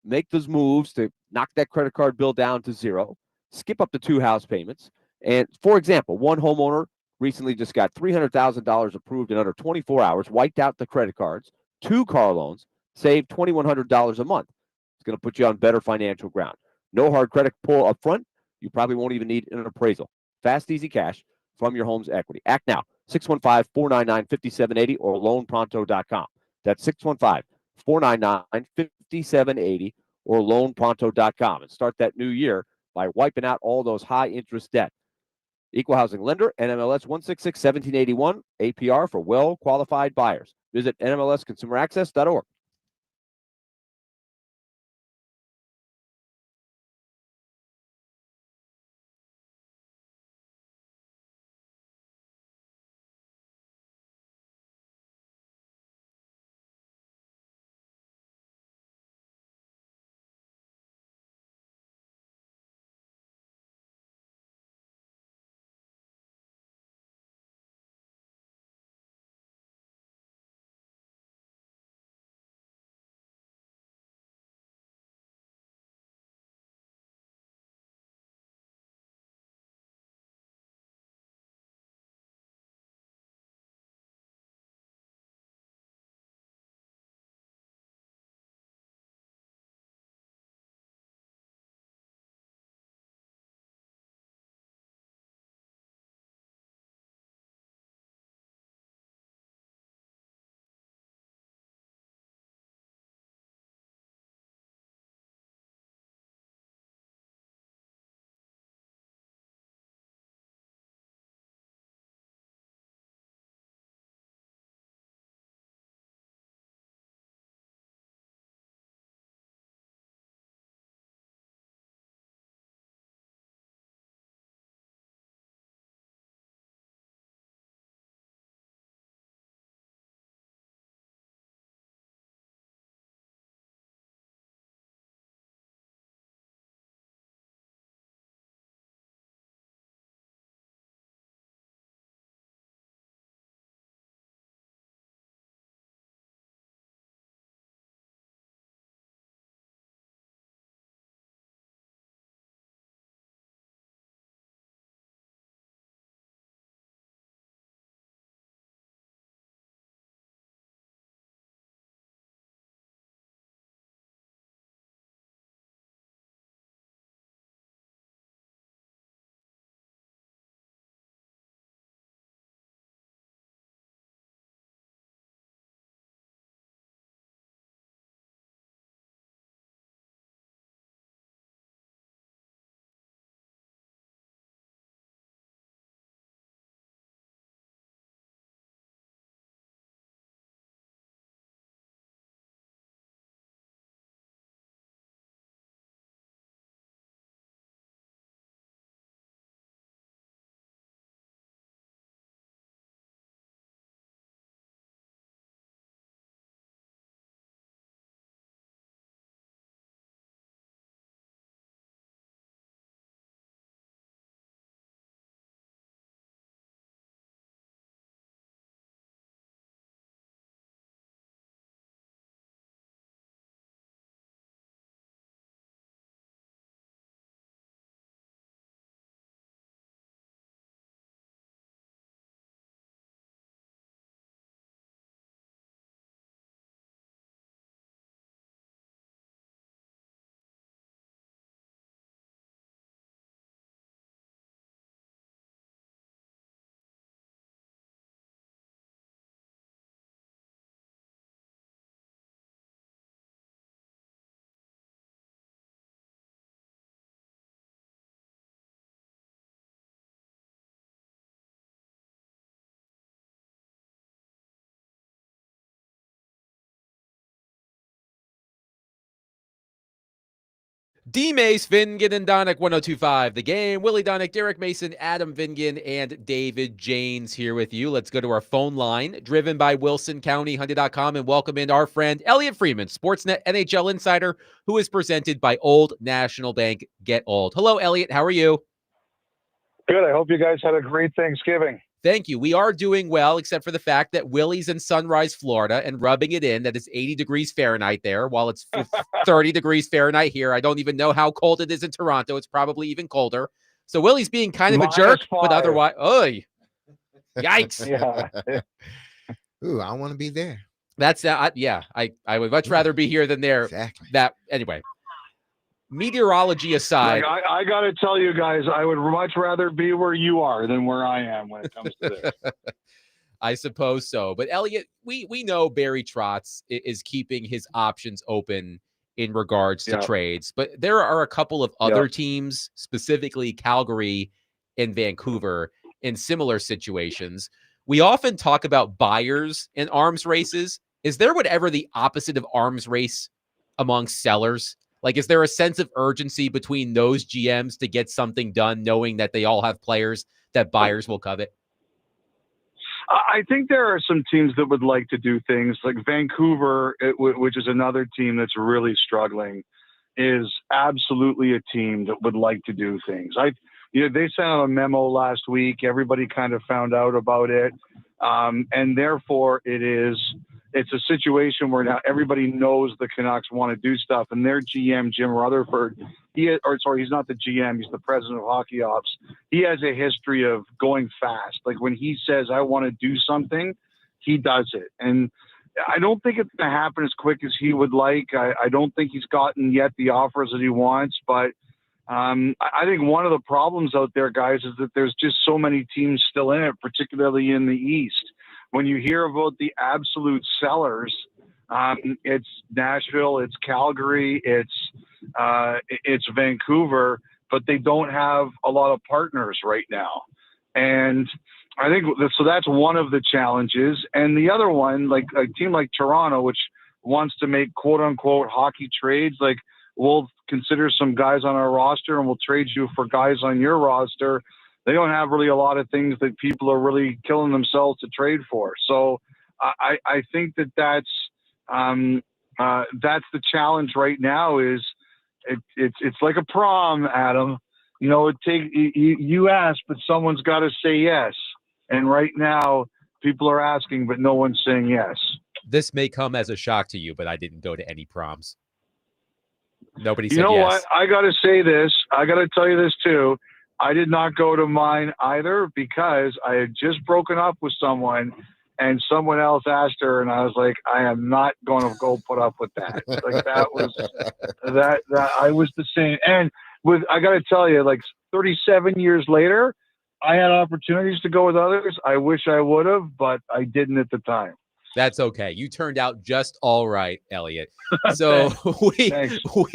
make those moves to knock that credit card bill down to zero, skip up to 2 house payments. And for example, one homeowner recently just got $300,000 approved in under 24 hours, wiped out the credit cards, 2 car loans, saved $2,100 a month. It's going to put you on better financial ground. No hard credit pull up front. You probably won't even need an appraisal. Fast, easy cash from your home's equity. Act now. 615-499-5780 or loanpronto.com. That's 615-499-5780 or loanpronto.com, and start that new year by wiping out all those high interest debt. Equal housing lender, NMLS 166-1781, APR for well qualified buyers. Visit NMLSconsumeraccess.org. D. Mace, Vingan, and Donick, 1025 The Game. Willie Donick, Derek Mason, Adam Vingan, and David Janes here with you. Let's go to our phone line, driven by Wilson County, Hyundai.com, and welcome in our friend Elliotte Friedman, Sportsnet NHL insider, who is presented by Old National Bank. Get Old. Hello, Elliotte. How are you? Good. I hope you guys had a great Thanksgiving. Thank you. We are doing well, except for the fact that Willie's in Sunrise, Florida, and rubbing it in that it's 80 degrees Fahrenheit there, while it's 30 degrees Fahrenheit here. I don't even know how cold it is in Toronto. It's probably even colder. So Willie's being kind of a jerk, but otherwise, oy, yikes. Yeah. Ooh, I want to be there. That's yeah. I would much rather be here than there. Exactly. That anyway. Meteorology aside, Like, I got to tell you guys, I would much rather be where you are than where I am when it comes to this. I suppose so. But Elliotte, we know Barry Trotz is keeping his options open in regards to trades, but there are a couple of other teams, specifically Calgary and Vancouver, in similar situations. We often talk about buyers in arms races. Is there whatever the opposite of arms race among sellers? Like, is there a sense of urgency between those GMs to get something done, knowing that they all have players that buyers will covet? I think there are some teams that would like to do things like Vancouver, which is another team that's really struggling, is absolutely a team that would like to do things. They sent out a memo last week. Everybody kind of found out about it. And therefore it's a situation where now everybody knows the Canucks want to do stuff, and their GM, Jim Rutherford, he's not the GM, he's the president of hockey ops. He has a history of going fast. Like when he says, I want to do something, he does it. And I don't think it's going to happen as quick as he would like. I don't think he's gotten yet the offers that he wants, but I think one of the problems out there, guys, is that there's just so many teams still in it, particularly in the East. When you hear about the absolute sellers, it's Nashville, it's Calgary, it's Vancouver, but they don't have a lot of partners right now. And I think so. That's one of the challenges. And the other one, like a team like Toronto, which wants to make quote unquote hockey trades, like we'll consider some guys on our roster and we'll trade you for guys on your roster. They don't have really a lot of things that people are really killing themselves to trade for. So I think that's the challenge right now. Is it's like a prom, Adam. You ask, but someone's got to say yes. And right now, people are asking, but no one's saying yes. This may come as a shock to you, but I didn't go to any proms. Nobody said yes. You know yes. what? I got to say this. I got to tell you this too. I did not go to mine either because I had just broken up with someone and someone else asked her and I was like, I am not going to go put up with that. Like that was that I was the same. And I got to tell you, like 37 years later, I had opportunities to go with others. I wish I would have, but I didn't at the time. That's okay. You turned out just all right, Elliotte. So we just all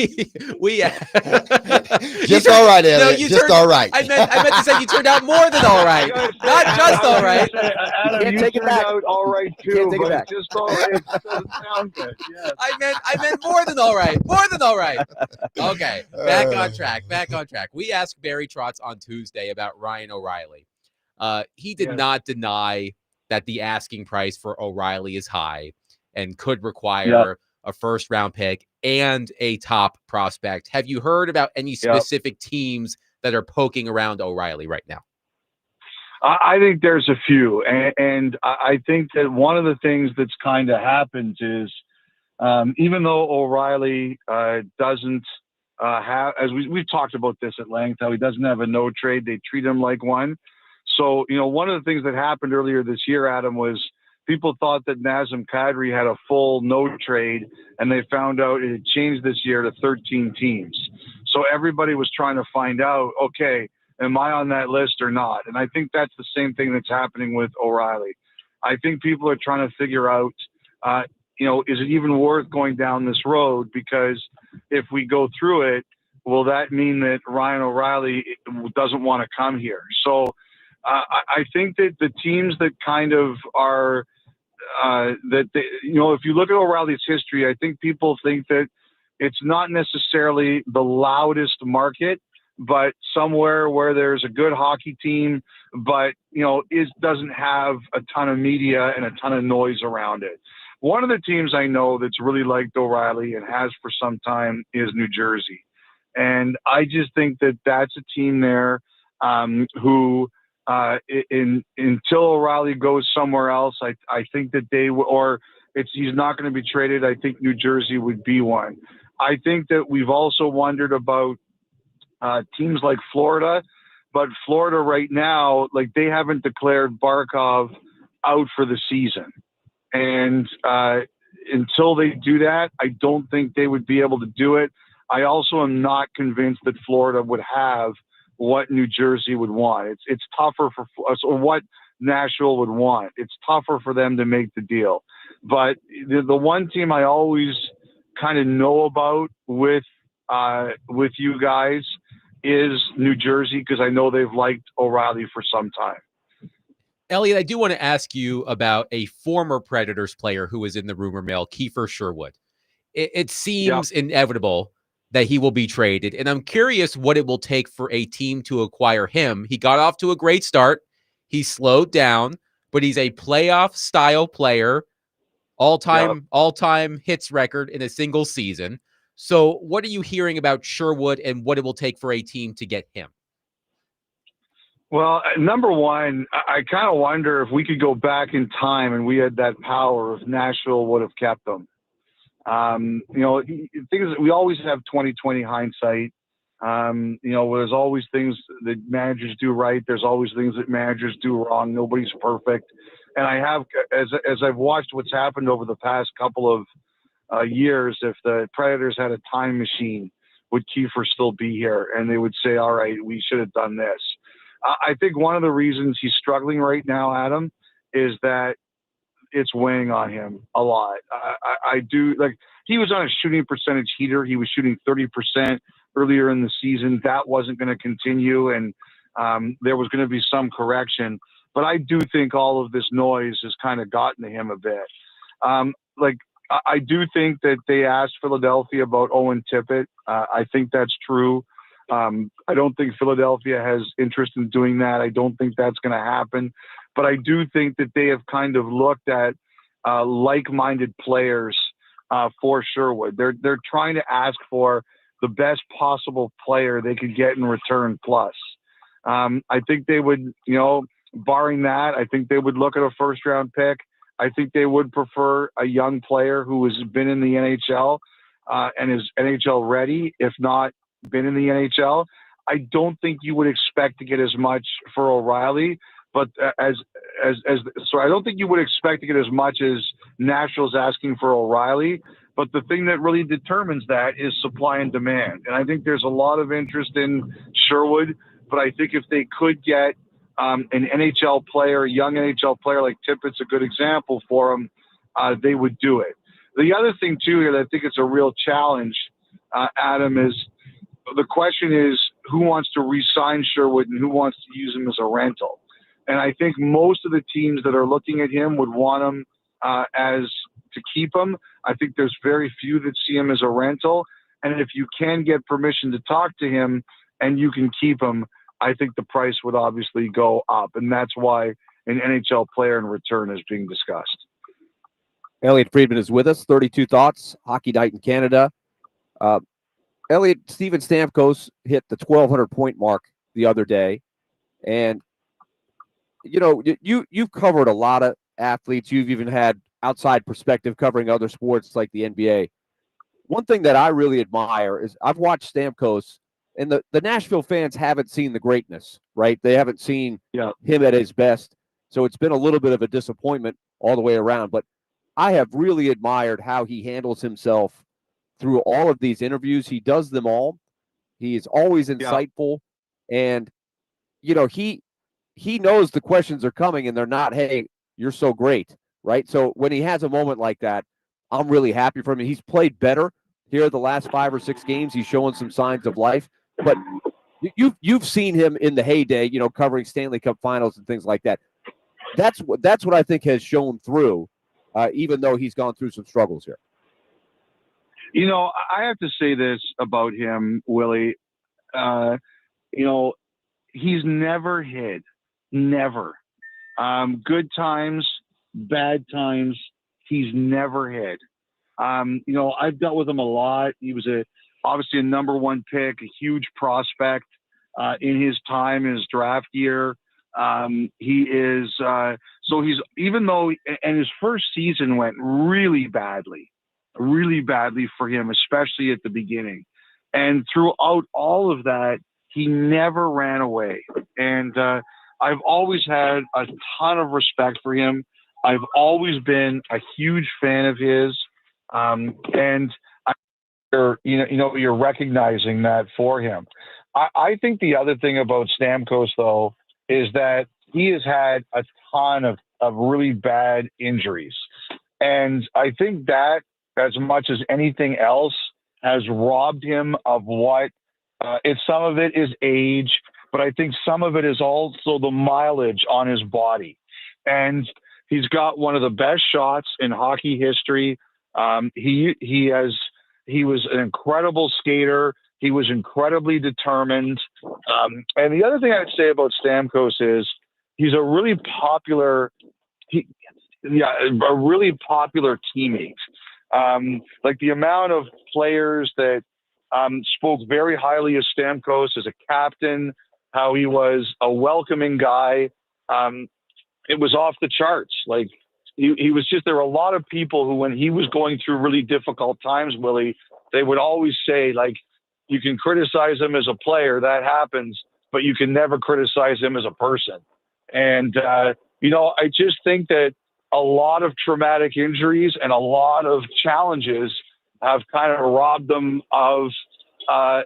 right, Elliotte. No, all right. I meant to say you turned out more than all right, not just all right. Adam, you turned out all right too, but just all right. It doesn't sound good. Yes. I meant more than all right. More than all right. Okay, back on track. Back on track. We asked Barry Trotz on Tuesday about Ryan O'Reilly. He did not deny that the asking price for O'Reilly is high and could require a first-round pick and a top prospect. Have you heard about any specific teams that are poking around O'Reilly right now? I think there's a few. And I think that one of the things that's kind of happened is even though O'Reilly doesn't have, as we've talked about this at length, how he doesn't have a no trade, they treat him like one. So, one of the things that happened earlier this year, Adam, was people thought that Nazem Kadri had a full no trade, and they found out it had changed this year to 13 teams. So everybody was trying to find out, okay, am I on that list or not? And I think that's the same thing that's happening with O'Reilly. I think people are trying to figure out, is it even worth going down this road? Because if we go through it, will that mean that Ryan O'Reilly doesn't want to come here? So I think that the teams that kind of are if you look at O'Reilly's history, I think people think that It's not necessarily the loudest market, but somewhere where there's a good hockey team, but doesn't have a ton of media and a ton of noise around it. One of the teams I know that's really liked O'Reilly and has for some time is New Jersey. And I just think that that's a team there who, until O'Reilly goes somewhere else, I think that he's not going to be traded. I think New Jersey would be one. I think that we've also wondered about teams like Florida, but Florida right now, like, they haven't declared Barkov out for the season. And until they do that, I don't think they would be able to do it. I also am not convinced that Florida would have what New Jersey would want. It's tougher for or what Nashville would want. It's tougher for them to make the deal. But the one team I always kind of know about with you guys is New Jersey, because I know they've liked O'Reilly for some time. Elliotte, I do want to ask you about a former Predators player who was in the rumor mill, Kiefer Sherwood. It seems inevitable that he will be traded, and I'm curious what it will take for a team to acquire him. He got off to a great start. He slowed down, but he's a playoff style player, all-time hits record in a single season. So what are you hearing about Sherwood and what it will take for a team to get him? Well, number one, I kind of wonder if we could go back in time and we had that power, if Nashville would have kept them. The thing is, we always have 20/20 hindsight. There's always things that managers do right. There's always things that managers do wrong. Nobody's perfect. And I have, as I've watched what's happened over the past couple of years, if the Predators had a time machine, would Kiefer still be here? And they would say, all right, we should have done this. I think one of the reasons he's struggling right now, Adam, is that it's weighing on him a lot. I do, like, he was on a shooting percentage heater. He was shooting 30% earlier in the season. That wasn't going to continue, and there was going to be some correction. But I do think all of this noise has kind of gotten to him a bit. I do think that they asked Philadelphia about Owen Tippett. I think that's true. I don't think Philadelphia has interest in doing that. I don't think that's going to happen. But I do think that they have kind of looked at like-minded players for Sherwood. They're trying to ask for the best possible player they could get in return plus. I think they would, barring that, I think they would look at a first-round pick. I think they would prefer a young player who has been in the NHL and is NHL ready, if not been in the NHL. I don't think you would expect to get as much for O'Reilly, but so I don't think you would expect to get as much as Nashville's asking for O'Reilly. But the thing that really determines that is supply and demand. And I think there's a lot of interest in Sherwood, but I think if they could get an NHL player, a young NHL player like Tippett's a good example for them, they would do it. The other thing, too, here that I think it's a real challenge, Adam, is the question is who wants to re-sign Sherwood and who wants to use him as a rental. And I think most of the teams that are looking at him would want him to keep him. I think there's very few that see him as a rental. And if you can get permission to talk to him and you can keep him, I think the price would obviously go up. And that's why an NHL player in return is being discussed. Elliotte Friedman is with us. 32 Thoughts, Hockey Night in Canada. Elliotte, Steven Stamkos hit the 1,200 point mark the other day. And, you've covered a lot of athletes. You've even had outside perspective covering other sports like the NBA. One thing that I really admire is I've watched Stamkos, and the Nashville fans haven't seen the greatness, right? They haven't seen him at his best. So it's been a little bit of a disappointment all the way around. But I have really admired how he handles himself through all of these interviews. He does them all. He is always insightful. And, he knows the questions are coming and they're not, hey, you're so great, right? So when he has a moment like that, I'm really happy for him. He's played better here the last 5 or 6 games. He's showing some signs of life. But you've seen him in the heyday, covering Stanley Cup finals and things like that. That's what I think has shown through, even though he's gone through some struggles here. You know, I have to say this about him, Willie. You know, he's never hid. Never. Good times, bad times, he's never hid. You know, I've dealt with him a lot. He was obviously a number one pick, a huge prospect in his time, in his draft year. He is so he's even though and his first season went really badly for him, especially at the beginning. And throughout all of that, he never ran away. And I've always had a ton of respect for him. I've always been a huge fan of his. And you're recognizing that for him. I think the other thing about Stamkos, though, is that he has had a ton of really bad injuries. And I think that, as much as anything else, has robbed him of what some of it is age, but I think some of it is also the mileage on his body. And he's got one of the best shots in hockey history. He was an incredible skater. He was incredibly determined. And the other thing I'd say about Stamkos is he's a really popular teammate. Like the amount of players that spoke very highly of Stamkos as a captain, how he was a welcoming guy. It was off the charts. Like he was just, there were a lot of people who, when he was going through really difficult times, Willie, they would always say, like, you can criticize him as a player, that happens, but you can never criticize him as a person. And, I just think that a lot of traumatic injuries and a lot of challenges have kind of robbed them of, I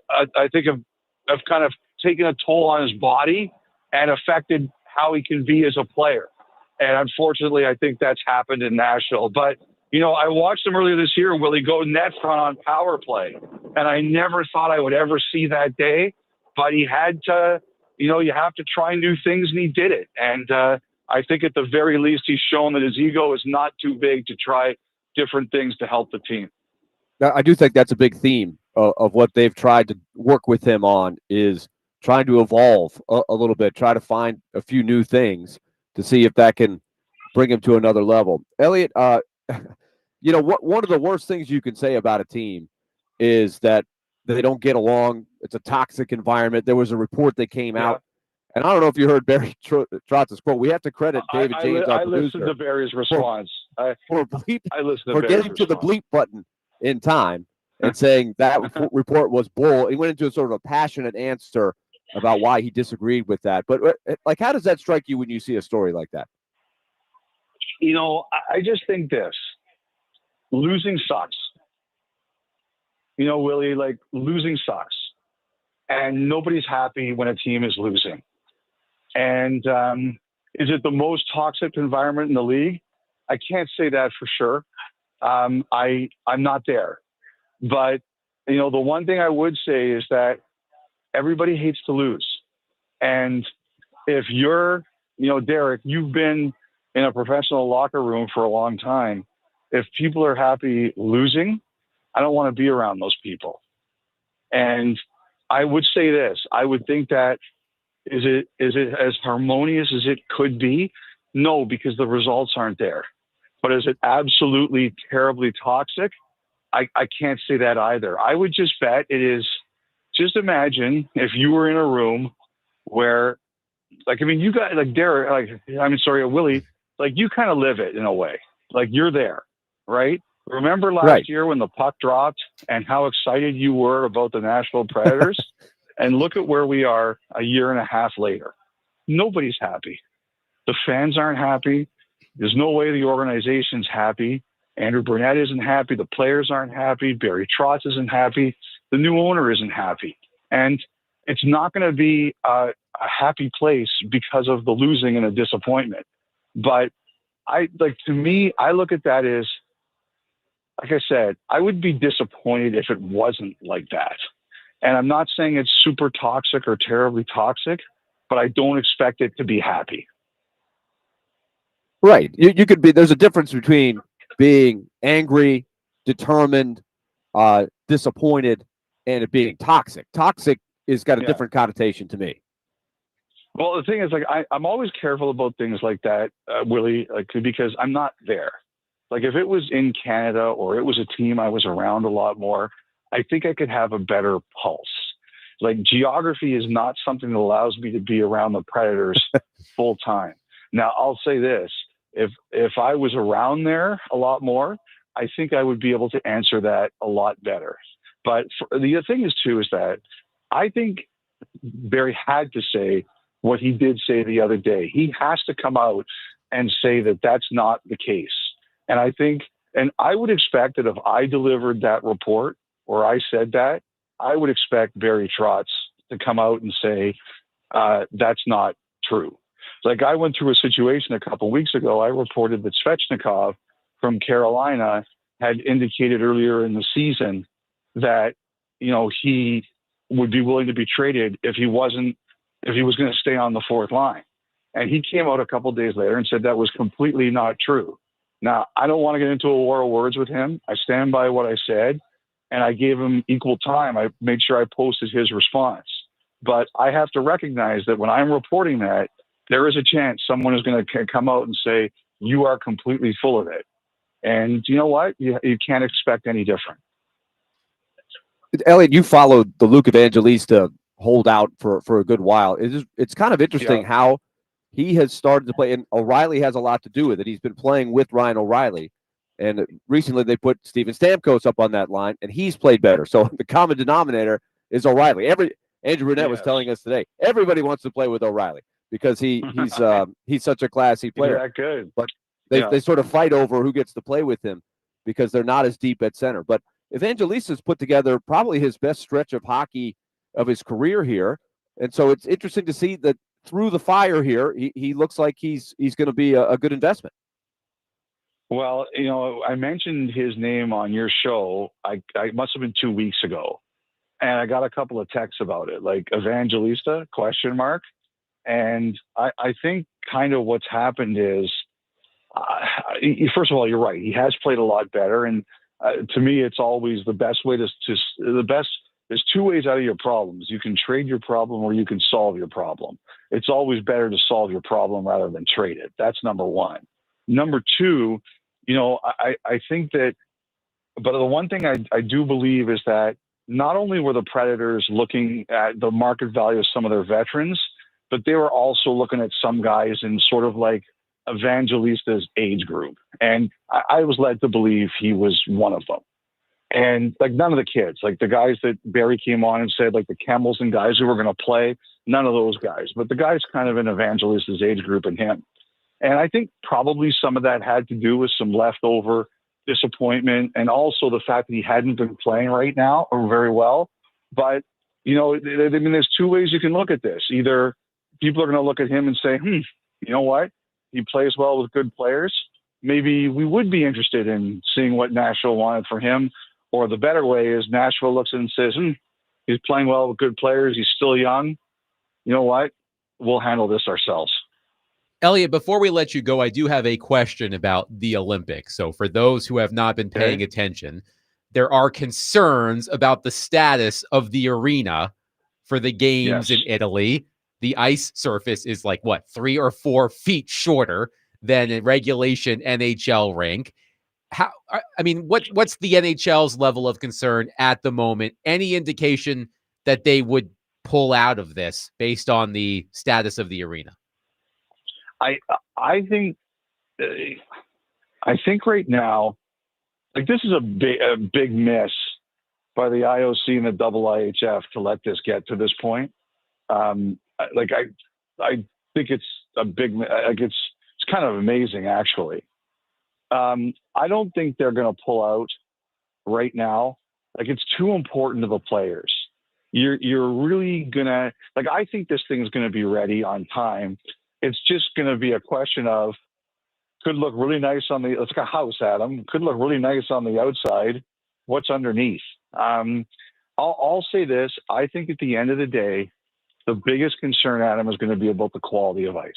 think of kind of taken a toll on his body and affected how he can be as a player. And unfortunately, I think that's happened in Nashville. But, I watched him earlier this year, Willie, go net front on power play. And I never thought I would ever see that day. But he had to, you have to try new things, and he did it. And I think at the very least, he's shown that his ego is not too big to try different things to help the team. Now, I do think that's a big theme of what they've tried to work with him on, is trying to evolve a little bit, try to find a few new things to see if that can bring him to another level. Elliotte, one of the worst things you can say about a team is that they don't get along. It's a toxic environment. There was a report that came out, and I don't know if you heard Barry Trotz's quote. We have to credit David James, our producer. I listened to Barry's response. For Barry's getting to the bleep button in time and saying that report was bull. He went into a sort of a passionate answer about why he disagreed with that. But like, how does that strike you when you see a story like that? I just think this: losing sucks. Willie, like, losing sucks, and nobody's happy when a team is losing. And is it the most toxic environment in the league? I can't say that for sure. I'm not there, but the one thing I would say is that everybody hates to lose. And if you're, Derek, you've been in a professional locker room for a long time. If people are happy losing, I don't want to be around those people. And I would say this: I would think that is it as harmonious as it could be? No, because the results aren't there. But is it absolutely terribly toxic? I can't say that either. I would just bet it is. Just imagine if you were in a room where, you got, like, Derek, Willie, like, you kind of live it in a way. Like, you're there, right? Remember last year when the puck dropped and how excited you were about the Nashville Predators? And look at where we are a year and a half later. Nobody's happy. The fans aren't happy. There's no way the organization's happy. Andrew Burnett isn't happy. The players aren't happy. Barry Trotz isn't happy. The new owner isn't happy. And it's not going to be a happy place because of the losing and the disappointment. But to me, I look at that as, like I said, I would be disappointed if it wasn't like that. And I'm not saying it's super toxic or terribly toxic, but I don't expect it to be happy. Right. You could be, there's a difference between being angry, determined, disappointed and it being toxic. Toxic is got a Yeah. different connotation to me. Well, the thing is, like, I'm always careful about things like that, Willie, because I'm not there. Like, if it was in Canada or it was a team I was around a lot more, I think I could have a better pulse. Like, geography is not something that allows me to be around the Predators full time. Now, I'll say this: if I was around there a lot more, I think I would be able to answer that a lot better. But the other thing is too is that I think Barry had to say what he did say the other day. He has to come out and say that that's not the case. And I think, and I would expect that if I delivered that report or I said that, I would expect Barry Trotz to come out and say, that's not true. Like, I went through a situation a couple of weeks ago. I reported that Svechnikov from Carolina had indicated earlier in the season that, he would be willing to be traded if he was going to stay on the fourth line. And he came out a couple of days later and said that was completely not true. Now, I don't want to get into a war of words with him. I stand by what I said, and I gave him equal time. I made sure I posted his response. But I have to recognize that when I'm reporting that, there is a chance someone is going to come out and say, you are completely full of it. And you know what? You can't expect any different. Elliotte, you followed the Luke Evangelista holdout for a good while. It's kind of interesting how he has started to play, and O'Reilly has a lot to do with it. He's been playing with Ryan O'Reilly, and recently they put Steven Stamkos up on that line, and he's played better. So the common denominator is O'Reilly. Andrew Burnett was telling us today, everybody wants to play with O'Reilly because he's such a classy player. He's that good. But they sort of fight over who gets to play with him because they're not as deep at center. But Evangelista's put together probably his best stretch of hockey of his career here. And so it's interesting to see that through the fire here, he looks like he's going to be a good investment. Well, I mentioned his name on your show. I must have been 2 weeks ago, and I got a couple of texts about it, like Evangelista ? And I think kind of what's happened is, first of all, you're right. He has played a lot better, and to me, it's always the best way there's two ways out of your problems. You can trade your problem or you can solve your problem. It's always better to solve your problem rather than trade it. That's number one. Number two, I think that, but the one thing I do believe is that not only were the Predators looking at the market value of some of their veterans, but they were also looking at some guys in sort of like Evangelista's age group. And I was led to believe he was one of them. And like none of the kids, like the guys that Barry came on and said, like the Kemmels and guys who were going to play, none of those guys, but the guys kind of in Evangelista's age group and him. And I think probably some of that had to do with some leftover disappointment and also the fact that he hadn't been playing right now or very well. But, there's two ways you can look at this. Either people are going to look at him and say, you know what? He plays well with good players. Maybe we would be interested in seeing what Nashville wanted for him. Or the better way is Nashville looks at it and says, he's playing well with good players. He's still young. You know what? We'll handle this ourselves. Elliotte, before we let you go, I do have a question about the Olympics. So for those who have not been paying attention, there are concerns about the status of the arena for the games in Italy. The ice surface is 3 or 4 feet shorter than a regulation NHL rink. What's the NHL's level of concern at the moment? Any indication that they would pull out of this based on the status of the arena? I think right now, this is a big miss by the IOC and the IIHF to let this get to this point. I think it's a big, it's kind of amazing actually. I don't think they're going to pull out right now. It's too important to the players. You're really gonna I think this thing's going to be ready on time. It's just going to be a question of could look really nice on the, it's like a house, Adam. Could look really nice on the outside. What's underneath? I'll say this. I think at the end of the day, the biggest concern, Adam, is going to be about the quality of ice.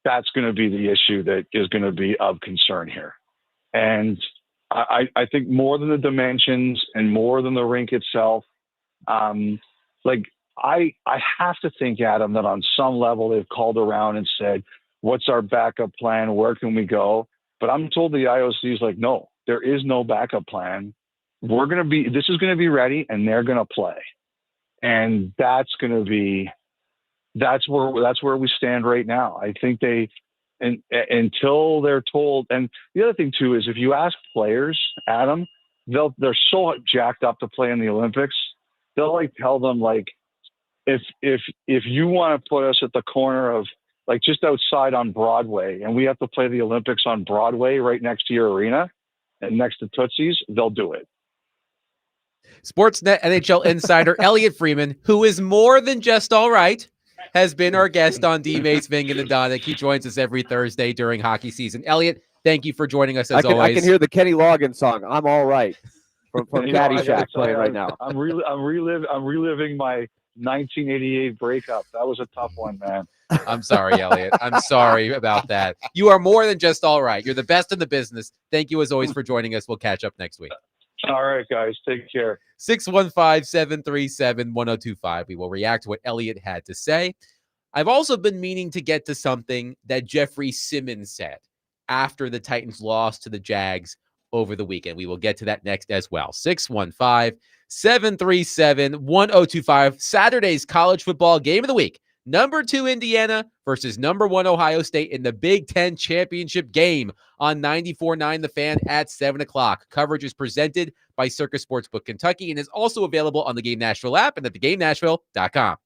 That's going to be the issue that is going to be of concern here. And I think more than the dimensions and more than the rink itself. Like I have to think, Adam, that on some level they've called around and said, "What's our backup plan? Where can we go?" But I'm told the IOC is like, "No, there is no backup plan. This is gonna be ready, and they're gonna play." And that's where we stand right now. I think until they're told. And the other thing too is, if you ask players, Adam, they're so jacked up to play in the Olympics. They'll like tell them, like, if you want to put us at the corner of, like, just outside on Broadway, and we have to play the Olympics on Broadway right next to your arena and next to Tootsie's, they'll do it. Sportsnet NHL insider Elliotte Friedman, who is more than just all right, has been our guest on D-Mates, Ving and Adonic. He joins us every Thursday during hockey season. Elliotte, thank you for joining us as always. I can hear the Kenny Loggins song, "I'm All Right," from Caddyshack playing right now. I'm reliving my 1988 breakup. That was a tough one, man. I'm sorry, Elliotte. I'm sorry about that. You are more than just all right. You're the best in the business. Thank you as always for joining us. We'll catch up next week. All right, guys. Take care. 615-737-1025. We will react to what Elliotte had to say. I've also been meaning to get to something that Jeffrey Simmons said after the Titans lost to the Jags over the weekend. We will get to that next as well. 615-737-1025. Saturday's college football game of the week. Number 2 Indiana versus number 1 Ohio State in the Big Ten championship game on 94.9 The Fan at 7 o'clock. Coverage is presented by Circus Sportsbook Kentucky and is also available on the Game Nashville app and at theGameNashville.com.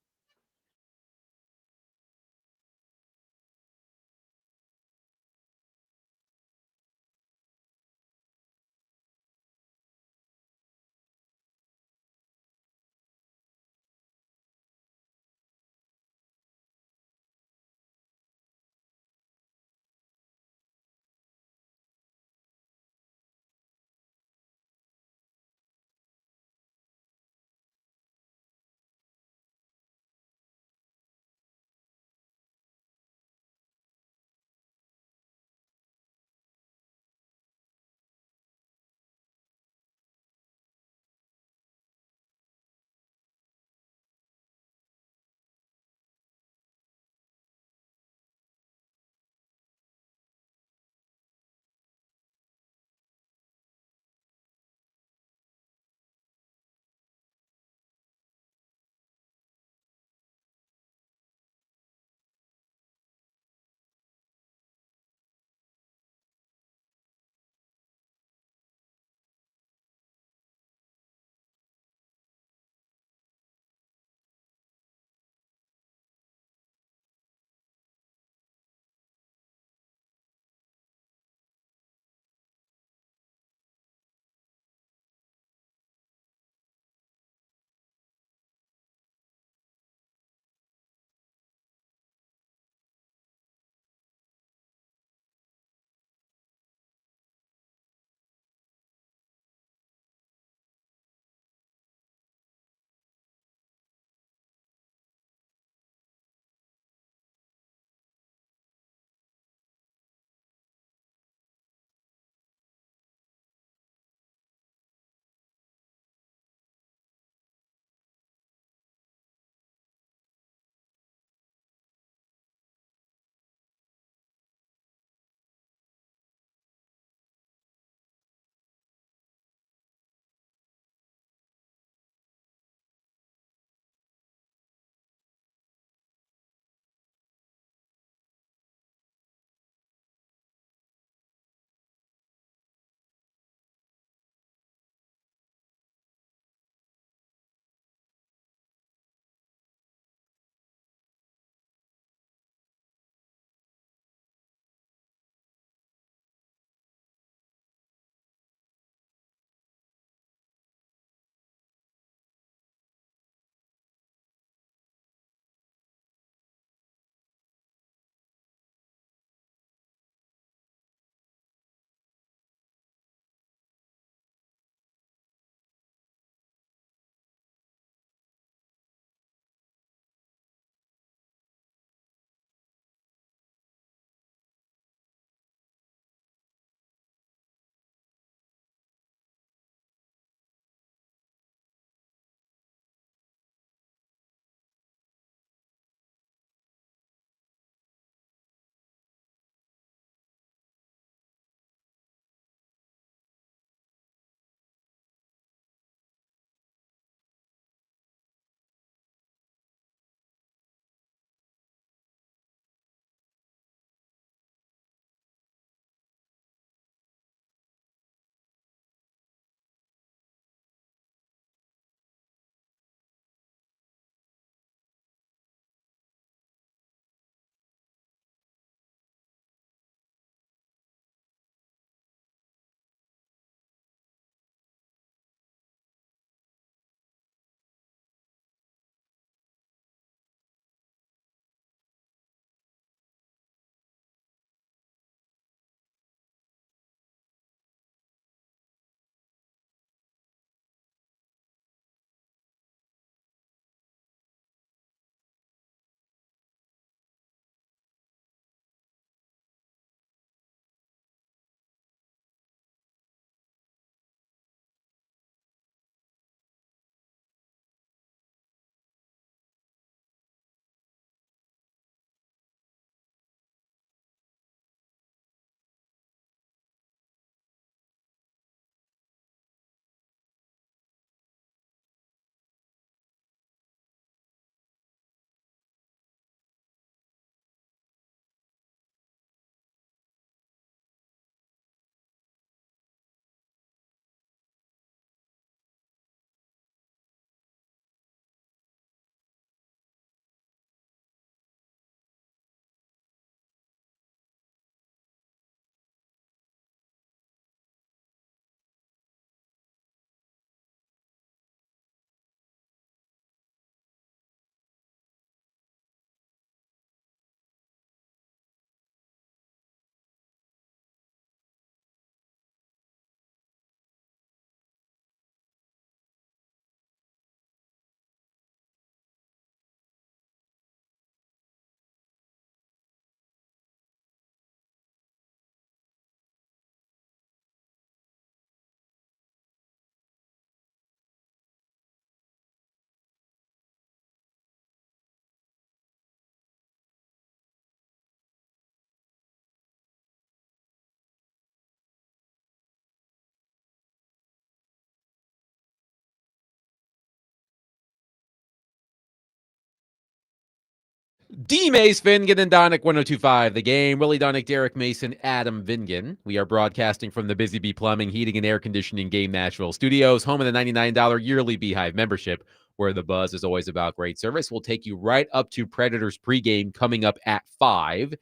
D. Mace, Vingan, and Donick 1025. The Game. Willie Donick, Derek Mason, Adam Vingan. We are broadcasting from the Busy Bee Plumbing, Heating, and Air Conditioning Game Nashville Studios, home of the $99 yearly Beehive membership, where the buzz is always about great service. We'll take you right up to Predators pregame coming up at 5.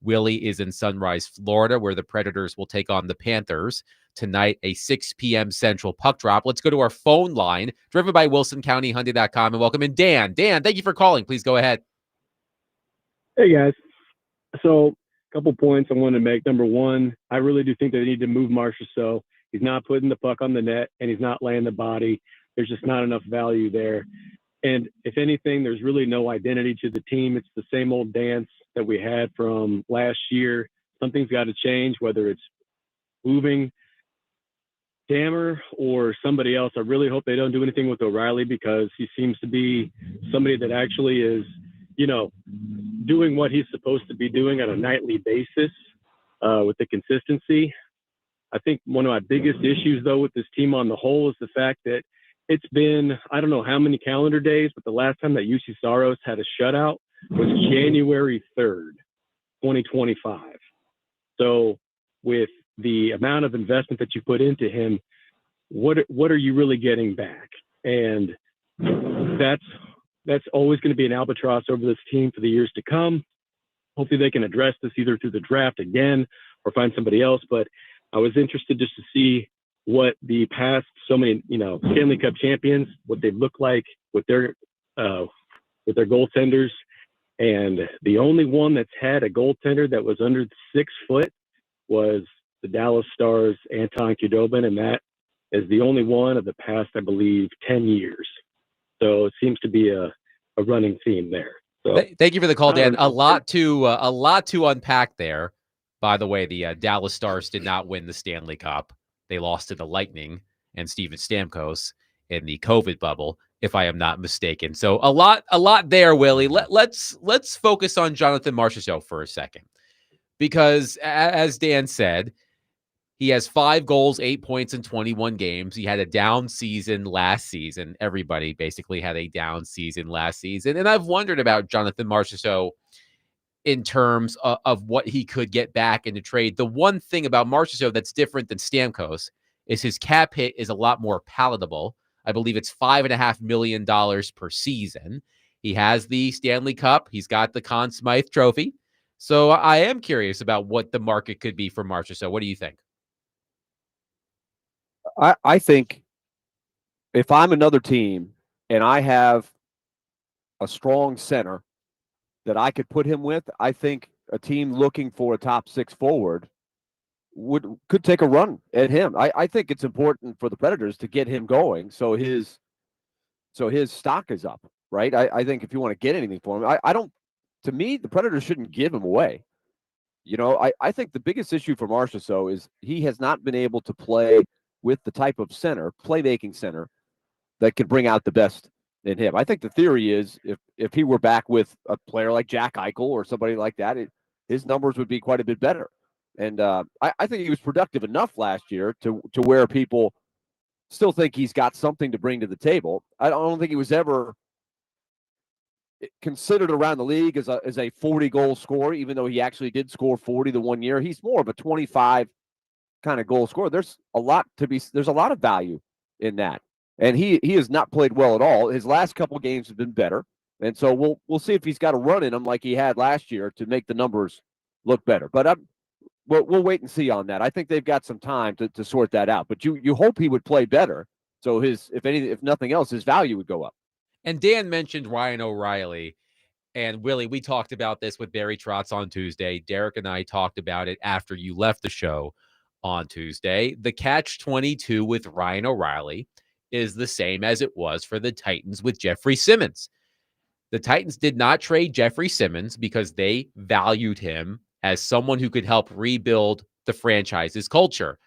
Willie is in Sunrise, Florida, where the Predators will take on the Panthers. Tonight, a 6 p.m. Central puck drop. Let's go to our phone line, driven by WilsonCountyHyundai.com, and welcome in Dan. Dan, thank you for calling. Please go ahead. Hey, guys. So, a couple points I wanted to make. Number one, I really do think they need to move Marchessault. He's not putting the puck on the net, and he's not laying the body. There's just not enough value there. And if anything, there's really no identity to the team. It's the same old dance that we had from last year. Something's got to change, whether it's moving Dammer or somebody else. I really hope they don't do anything with O'Reilly, because he seems to be somebody that actually is, doing what he's supposed to be doing on a nightly basis with the consistency. I think one of my biggest issues, though, with this team on the whole is the fact that it's been, I don't know how many calendar days, but the last time that UC Saros had a shutout was January 3rd, 2025. So with the amount of investment that you put into him, what are you really getting back? And that's always going to be an albatross over this team for the years to come. Hopefully they can address this either through the draft again or find somebody else. But I was interested just to see what the past so many, Stanley Cup champions, what they look like with their goaltenders. And the only one that's had a goaltender that was under 6 foot was the Dallas Stars' Anton Khudobin, and that is the only one of the past, I believe, 10 years. So it seems to be a running theme there. So, thank you for the call, Dan. A lot to unpack there. By the way, the Dallas Stars did not win the Stanley Cup. They lost to the Lightning and Steven Stamkos in the COVID bubble, if I am not mistaken. So a lot there, Willie. Let's focus on Jonathan Marchessault for a second, because as Dan said, he has 5 goals, 8 points in 21 games. He had a down season last season. Everybody basically had a down season last season. And I've wondered about Jonathan Marchessault in terms of what he could get back in the trade. The one thing about Marchessault that's different than Stamkos is his cap hit is a lot more palatable. I believe it's $5.5 million per season. He has the Stanley Cup. He's got the Conn Smythe Trophy. So I am curious about what the market could be for Marchessault. What do you think? I think if I'm another team and I have a strong center that I could put him with, I think a team looking for a top 6 forward could take a run at him. I think it's important for the Predators to get him going so his stock is up, right? I think if you want to get anything for him, to me, the Predators shouldn't give him away. I think the biggest issue for Marchessault is he has not been able to play with the type of center, playmaking center, that could bring out the best in him. I think the theory is if he were back with a player like Jack Eichel or somebody like that, his numbers would be quite a bit better. And I think he was productive enough last year to where people still think he's got something to bring to the table. I don't think he was ever considered around the league as a 40-goal scorer, even though he actually did score 40 the one year. He's more of a 25 kind of goal scorer. There's a lot of value in that. And he has not played well at all. His last couple games have been better. And so we'll see if he's got a run in him like he had last year to make the numbers look better. But we'll wait and see on that. I think they've got some time to sort that out. But you hope he would play better. So if nothing else, his value would go up. And Dan mentioned Ryan O'Reilly. And Willie, we talked about this with Barry Trotz on Tuesday. Derek and I talked about it after you left the show on Tuesday. The catch-22 with Ryan O'Reilly is the same as it was for the Titans with Jeffrey Simmons. The Titans did not trade Jeffrey Simmons because they valued him as someone who could help rebuild the franchise's culture.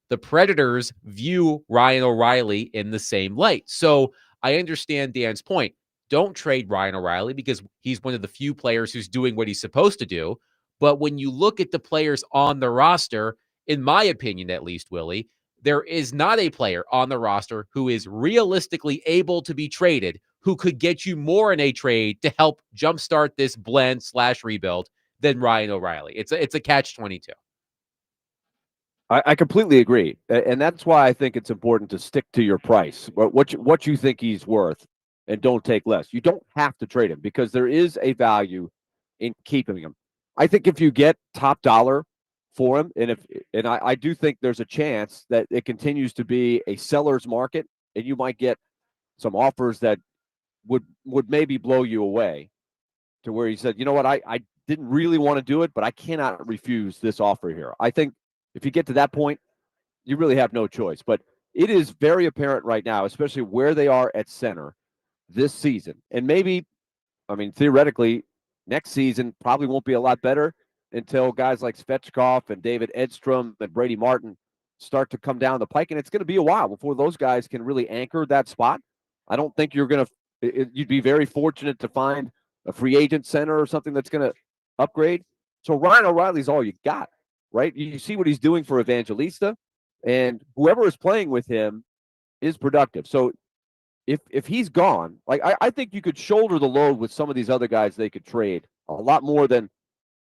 The Predators view Ryan O'Reilly in the same light. So I understand Dan's point. Don't trade Ryan O'Reilly because he's one of the few players who's doing what he's supposed to do. But when you look at the players on the roster, in my opinion, at least, Willie, there is not a player on the roster who is realistically able to be traded who could get you more in a trade to help jumpstart this blend/rebuild than Ryan O'Reilly. It's a catch-22. I completely agree, and that's why I think it's important to stick to your price, what you think he's worth, and don't take less. You don't have to trade him because there is a value in keeping him. I think if you get top dollar for him, and I do think there's a chance that it continues to be a seller's market, and you might get some offers that would maybe blow you away to where he said, you know what, I didn't really want to do it, but I cannot refuse this offer here. I think if you get to that point, you really have no choice. But it is very apparent right now, especially where they are at center this season. And maybe, I mean, theoretically, next season probably won't be a lot better until guys like Svechkov and David Edstrom and Brady Martin start to come down the pike. And it's going to be a while before those guys can really anchor that spot. I don't think you're going to, you'd be very fortunate to find a free agent center or something that's going to upgrade. So Ryan O'Reilly's all you got, right? You see what he's doing for Evangelista, and whoever is playing with him is productive. So if he's gone, like I think you could shoulder the load with some of these other guys they could trade a lot more than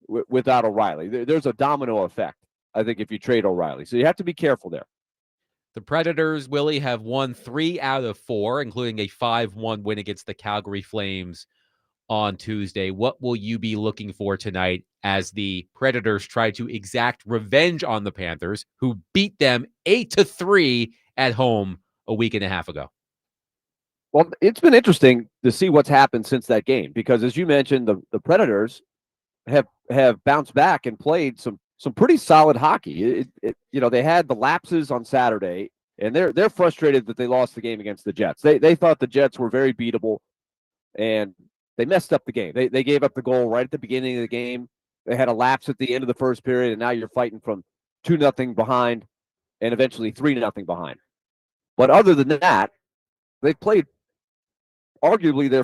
without O'Reilly. There's a domino effect, I think, if you trade O'Reilly. So you have to be careful there. The Predators, Willie, have won 3 out of 4, including a 5-1 win against the Calgary Flames on Tuesday. What will you be looking for tonight as the Predators try to exact revenge on the Panthers, who beat them 8-3 at home a week and a half ago? Well, it's been interesting to see what's happened since that game because, as you mentioned, the Predators have bounced back and played some pretty solid hockey. They had the lapses on Saturday, and they're frustrated that they lost the game against the Jets. They thought the Jets were very beatable, and they messed up the game. They gave up the goal right at the beginning of the game. They had a lapse at the end of the first period, and now you're fighting from 2-0 behind and eventually 3-0 behind. But other than that, they played arguably their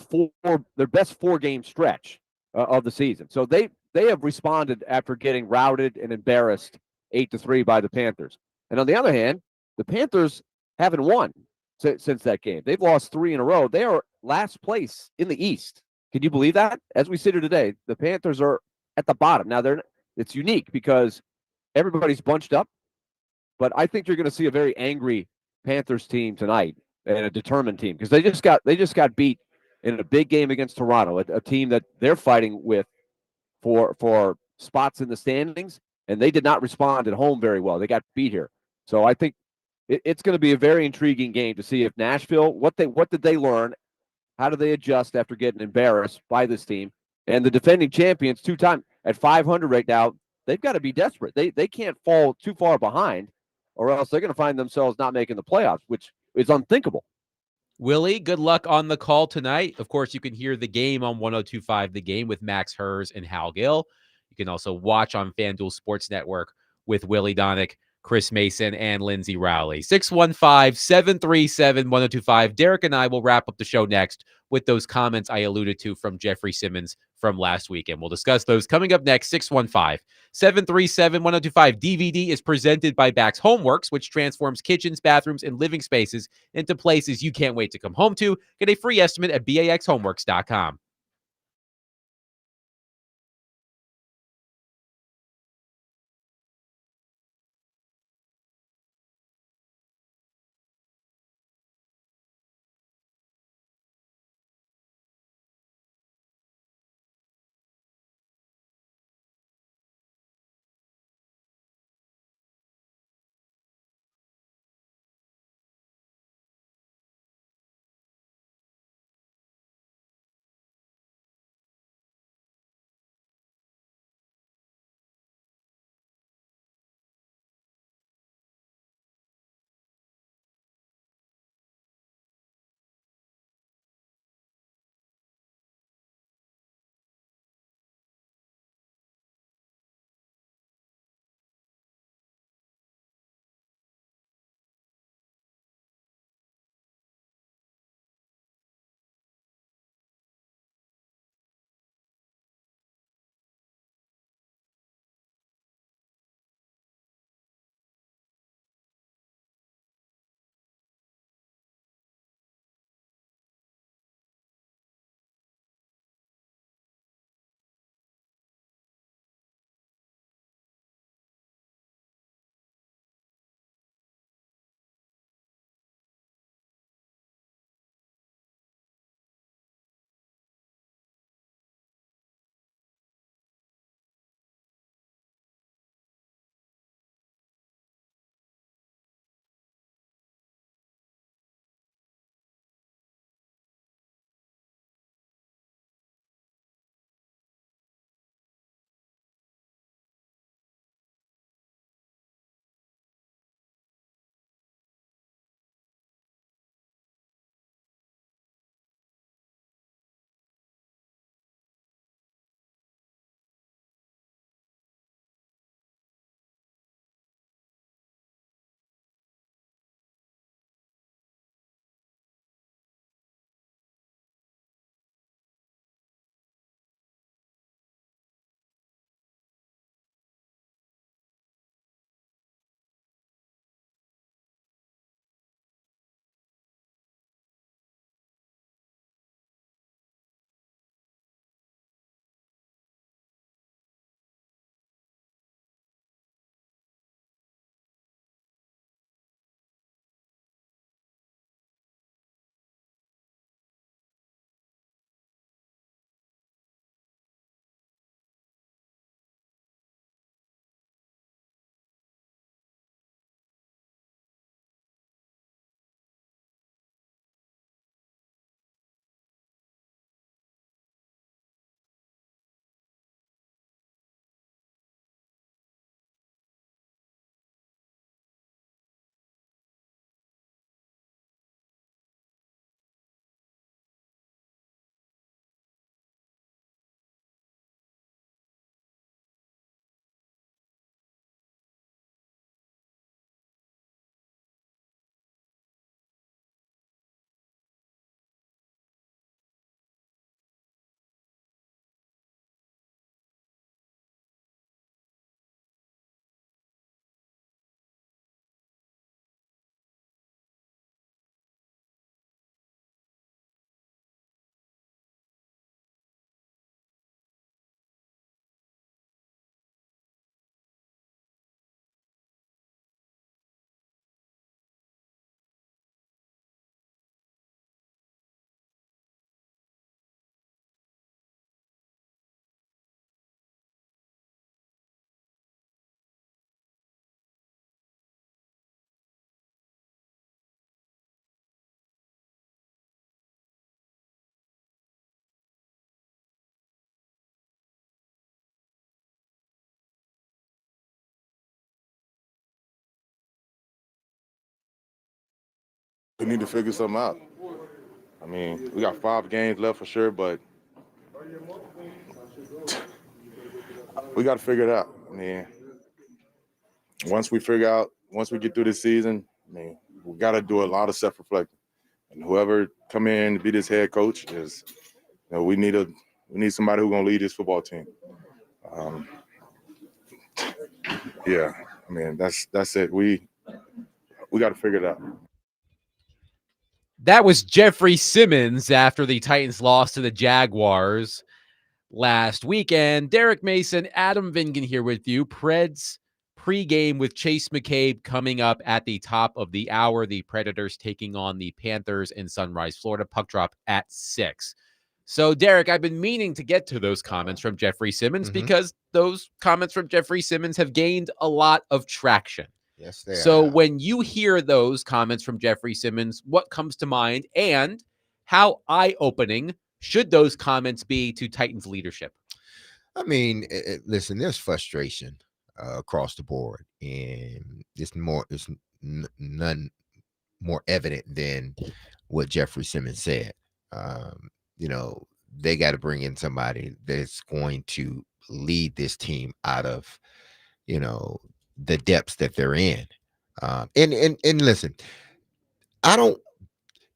best 4-game stretch of the season. So they have responded after getting routed and embarrassed 8-3 by the Panthers. And on the other hand, the Panthers haven't won since that game. They've lost 3 in a row. They are last place in the East. Can you believe that? As we sit here today, the Panthers are at the bottom. Now it's unique because everybody's bunched up, but I think you're going to see a very angry Panthers team tonight and a determined team because they just got beat in a big game against Toronto, a team that they're fighting with for spots in the standings, and they did not respond at home very well. They got beat here. So I think it's going to be a very intriguing game to see if Nashville, what did they learn? How do they adjust after getting embarrassed by this team? And the defending champions, 2-time at 500 right now, they've got to be desperate. They can't fall too far behind, or else they're going to find themselves not making the playoffs, which is unthinkable. Willie, good luck on the call tonight. Of course, you can hear the game on 102.5 The Game with Max Hers and Hal Gill. You can also watch on FanDuel Sports Network with Willie Donick, Chris Mason, and Lindsey Rowley. 615-737-1025. Derek and I will wrap up the show next with those comments I alluded to from Jeffrey Simmons from last weekend. We'll discuss those coming up next. 615-737-1025. DVD is presented by Bax Homeworks, which transforms kitchens, bathrooms, and living spaces into places you can't wait to come home to. Get a free estimate at baxhomeworks.com. We need to figure something out. I mean, we got 5 games left for sure, but we got to figure it out. I mean, once we get through this season, I mean, we got to do a lot of self-reflecting. And whoever come in to be this head coach is, we need somebody who's gonna lead this football team. Yeah, I mean, that's it. We got to figure it out. That was Jeffrey Simmons after the Titans lost to the Jaguars last weekend. Derek Mason, Adam Vingan here with you. Preds pregame with Chase McCabe coming up at the top of the hour. The Predators taking on the Panthers in Sunrise, Florida. Puck drop at 6. So, Derek, I've been meaning to get to those comments from Jeffrey Simmons because those comments from Jeffrey Simmons have gained a lot of traction. Yes, they So are. when you hear those comments from Jeffrey Simmons, what comes to mind, and how eye-opening should those comments be to Titans leadership? I mean, listen, there's frustration across the board, and it's none more evident than what Jeffrey Simmons said. They got to bring in somebody that's going to lead this team out of, the depths that they're in. And listen,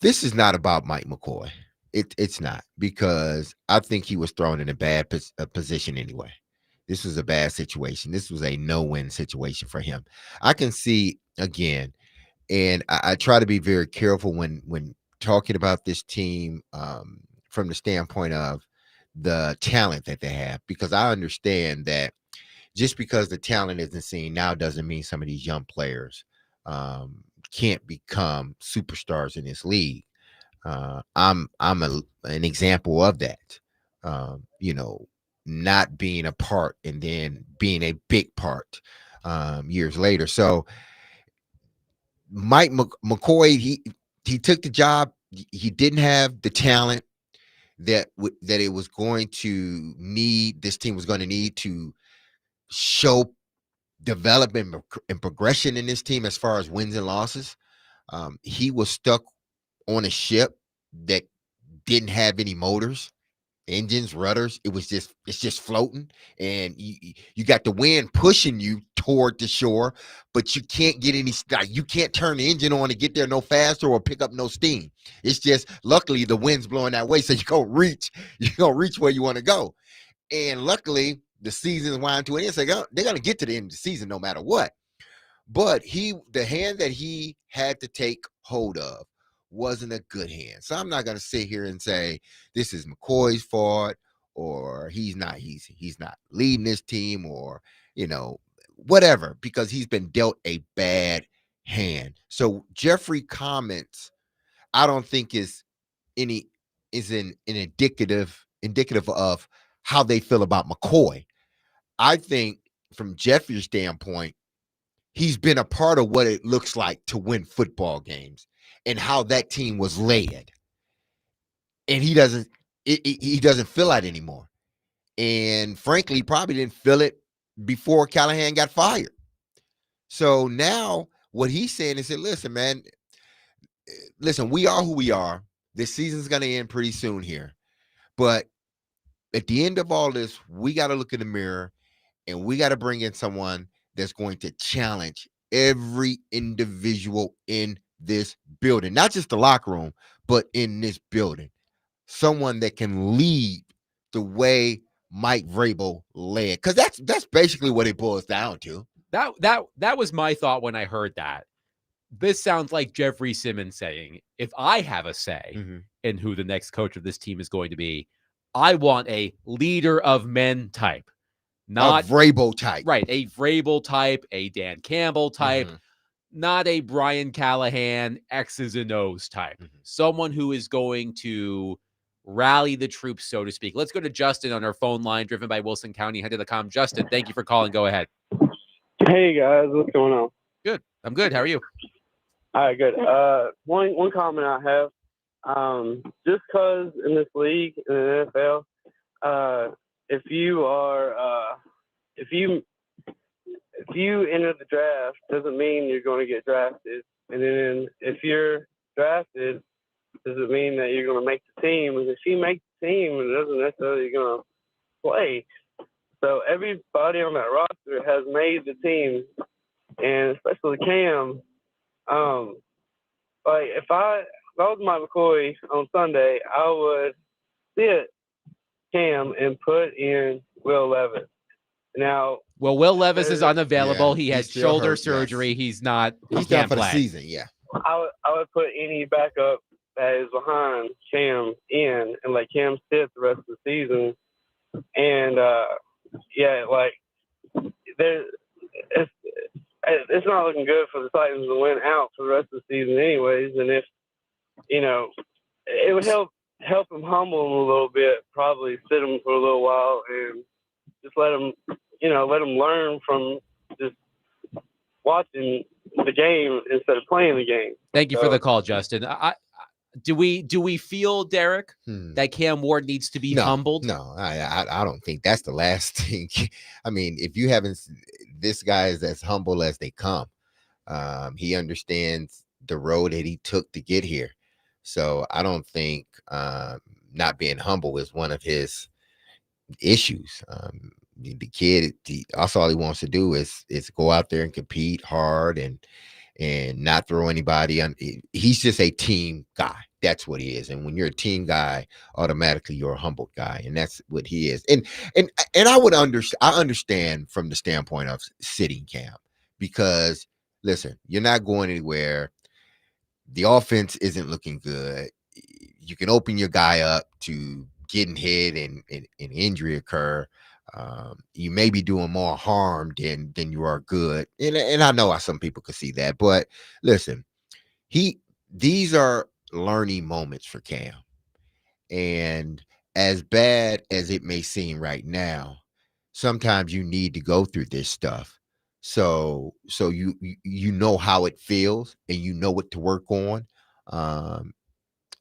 this is not about Mike McCoy. It's not, because I think he was thrown in a bad position anyway. This was a bad situation. This was a no-win situation for him. I can see, again, and I try to be very careful when talking about this team from the standpoint of the talent that they have, because I understand that just because the talent isn't seen now doesn't mean some of these young players can't become superstars in this league. I'm an example of that. Not being a part and then being a big part years later. So Mike McCoy, he took the job. He didn't have the talent that it was going to need. This team was going to need to show development and progression in this team as far as wins and losses. He was stuck on a ship that didn't have any motors, engines, rudders. It's just floating, and you got the wind pushing you toward the shore, but you can't get any. You can't turn the engine on to get there no faster or pick up no steam. It's just, luckily the wind's blowing that way, so you're gonna reach where you want to go. And luckily the season's winding to an end, so they're gonna get to the end of the season no matter what. But the hand that he had to take hold of wasn't a good hand. So I'm not going to sit here and say this is McCoy's fault, or he's not leading this team, or whatever, because he's been dealt a bad hand. So Jeffrey comments, I don't think is indicative of how they feel about McCoy. I think from Jeffrey's standpoint, he's been a part of what it looks like to win football games and how that team was led. And he doesn't feel that anymore. And frankly, he probably didn't feel it before Callahan got fired. So now what he's saying is, listen, man, we are who we are. This season's going to end pretty soon here. But at the end of all this, we got to look in the mirror, and we got to bring in someone that's going to challenge every individual in this building, not just the locker room, but in this building. Someone that can lead the way Mike Vrabel led, because that's basically what it boils down to. That was my thought when I heard that. This sounds like Jeffrey Simmons saying, if I have a say in who the next coach of this team is going to be, I want a leader of men type. Not a Vrabel type. Right, a Vrabel type, a Dan Campbell type, not a Brian Callahan X's and O's type. Someone who is going to rally the troops, so to speak. Let's go to Justin on our phone line, driven by Wilson County, Hunter.com. Justin, thank you for calling. Go ahead. Hey, guys. What's going on? Good. I'm good. How are you? All right, good. One comment I have. Just because in this league, in the NFL, if you enter the draft, doesn't mean you're going to get drafted. And then if you're drafted, does it mean that you're going to make the team? And if he makes the team, it doesn't necessarily going to play. So everybody on that roster has made the team, and especially Cam. Like if I was Mike McCoy on Sunday, I would sit Cam and put in Will Levis. Now, Well, Will Levis is unavailable. Yeah, he had he's still shoulder hurt, yes. surgery. He's not. He He's done can't for the play. season. Yeah. I would put any backup that is behind Cam in and let Cam sit the rest of the season. And yeah, like it's not looking good for the Titans to win out for the rest of the season, anyways. And if it would help him humble him a little bit, probably sit him for a little while and just let him learn from just watching the game instead of playing the game. Thank you for the call, Justin. Do we feel, Derek, that Cam Ward needs to be humbled? No, I don't think that's the last thing. I mean, if you haven't, this guy is as humble as they come. He understands the road that he took to get here. So I don't think not being humble is one of his issues. The kid, that's all he wants to do is go out there and compete hard and not throw anybody on. He's just a team guy. That's what he is. And when you're a team guy, automatically you're a humbled guy, and that's what he is. And I understand from the standpoint of sitting Cam, because listen, you're not going anywhere. The offense isn't looking good. You can open your guy up to getting hit and injury occur. You may be doing more harm than you are good. And I know how some people could see that, but listen, these are learning moments for Cam. And as bad as it may seem right now, sometimes you need to go through this stuff. So you know how it feels and you know what to work on.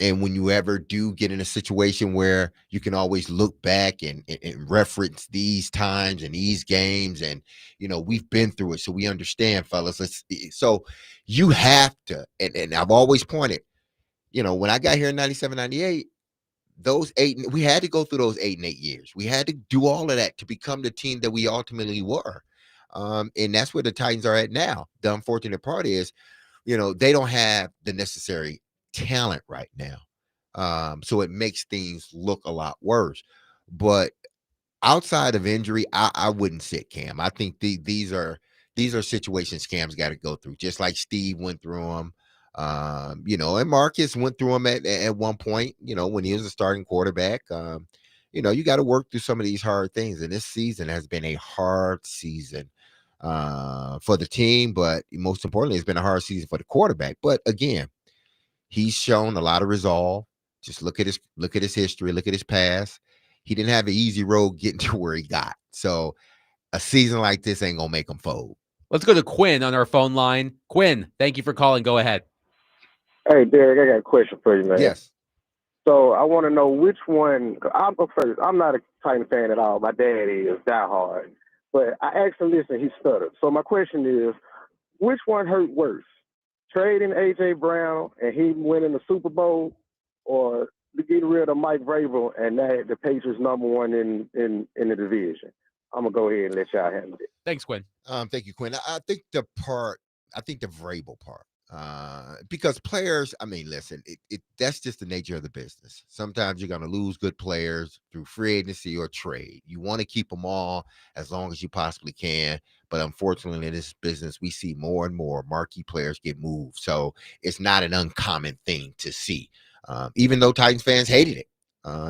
And when you ever do get in a situation where you can always look back and reference these times and these games, and we've been through it, so we understand, fellas. So you have to, and I've always pointed, when I got here in 97, 98, we had to go through those 8 and 8 years. We had to do all of that to become the team that we ultimately were. And that's where the Titans are at now. The unfortunate part is, they don't have the necessary talent right now. So it makes things look a lot worse. But outside of injury, I wouldn't sit Cam. I think these are situations Cam's got to go through, just like Steve went through them. And Marcus went through them at one point, when he was a starting quarterback. You got to work through some of these hard things. And this season has been a hard season for the team, but most importantly, it's been a hard season for the quarterback. But again, he's shown a lot of resolve. Just look at his history, look at his past. He didn't have an easy road getting to where he got. So a season like this ain't gonna make him fold. Let's go to Quinn on our phone line. Quinn, thank you for calling. Go ahead. Hey, Derek, I got a question for you, man. Yes. So I want to know which one. I'm not a Titan fan at all. My dad is diehard, but I asked him this and he stuttered. So my question is, which one hurt worse? Trading A.J. Brown and he winning the Super Bowl, or getting rid of Mike Vrabel and that the Patriots #1 in the division? I'm gonna go ahead and let y'all handle it. Thanks, Quinn. Thank you, Quinn. I think the Vrabel part. Because players, I mean, listen, that's just the nature of the business. Sometimes you're going to lose good players through free agency or trade. You want to keep them all as long as you possibly can. But unfortunately, in this business, we see more and more marquee players get moved. So it's not an uncommon thing to see, even though Titans fans hated it,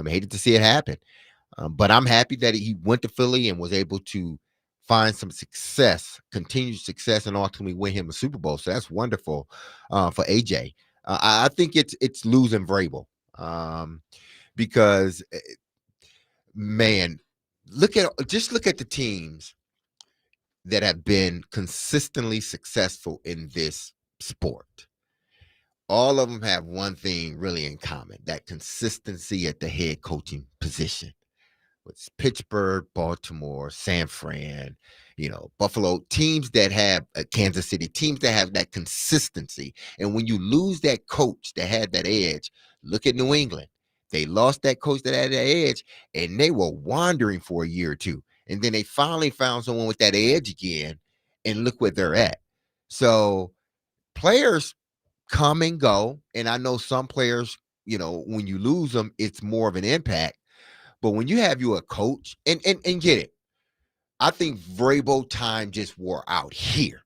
hated to see it happen. But I'm happy that he went to Philly and was able to find some success, continued success, and ultimately win him a Super Bowl. So that's wonderful for AJ. I think it's losing Vrabel because, man, look at the teams that have been consistently successful in this sport. All of them have one thing really in common: that consistency at the head coaching position. It's Pittsburgh, Baltimore, San Fran, Buffalo, teams that have Kansas City, teams that have that consistency. And when you lose that coach that had that edge, look at New England. They lost that coach that had that edge, and they were wandering for a year or two. And then they finally found someone with that edge again, and look where they're at. So players come and go. And I know some players, when you lose them, it's more of an impact. But when you have a coach, and get it, I think Vrabel time just wore out here.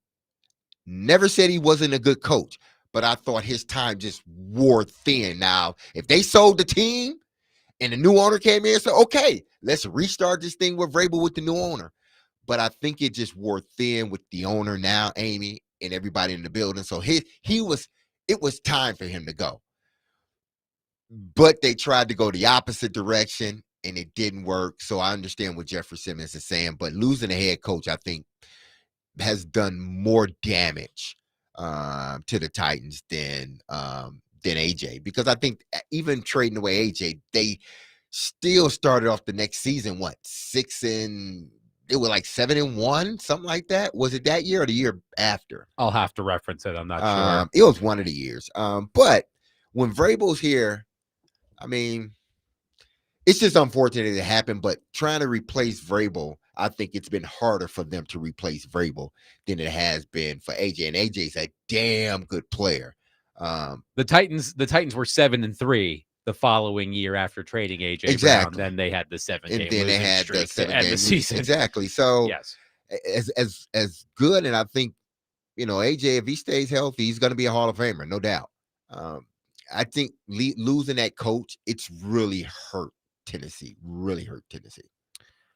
Never said he wasn't a good coach, but I thought his time just wore thin. Now, if they sold the team and the new owner came in and said, okay, let's restart this thing with Vrabel with the new owner. But I think it just wore thin with the owner now, Amy, and everybody in the building. So it was time for him to go. But they tried to go the opposite direction, and it didn't work. So I understand what Jeffrey Simmons is saying, but losing a head coach, I think, has done more damage to the Titans than AJ. Because I think even trading away AJ, they still started off the next season, it was like 7-1, something like that. Was it that year or the year after? I'll have to reference it. I'm not sure. It was one of the years. But when Vrabel's here, I mean, it's just unfortunate it happened, but trying to replace Vrabel, I think it's been harder for them to replace Vrabel than it has been for AJ. And AJ's a damn good player. The Titans were 7-3 the following year after trading AJ exactly. Brown. Then they had the 7-game and then they had streak the 7-game to end the season. Exactly. So yes, as good, and I think AJ, if he stays healthy, he's going to be a Hall of Famer, no doubt. I think losing that coach, it's really hurt Tennessee.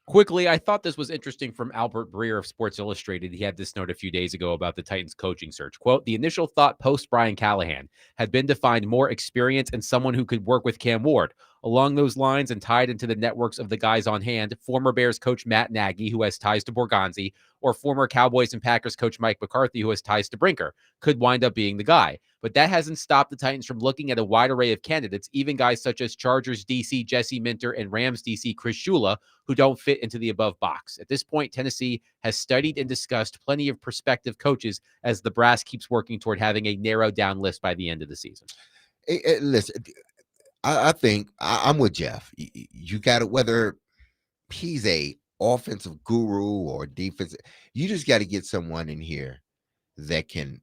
Quickly, I thought this was interesting from Albert Breer of Sports Illustrated. He had this note a few days ago about the Titans coaching search. Quote, the initial thought post Brian Callahan had been to find more experience and someone who could work with Cam Ward. Along those lines and tied into the networks of the guys on hand, former Bears coach Matt Nagy, who has ties to Borgonzi, or former Cowboys and Packers coach Mike McCarthy, who has ties to Brinker, could wind up being the guy. But that hasn't stopped the Titans from looking at a wide array of candidates, even guys such as Chargers DC Jesse Minter and Rams DC Chris Shula, who don't fit into the above box. At this point, Tennessee has studied and discussed plenty of prospective coaches as the brass keeps working toward having a narrowed down list by the end of the season. Listen, I think I'm with Jeff. You got to, whether he's a offensive guru or defense, you just got to get someone in here that can,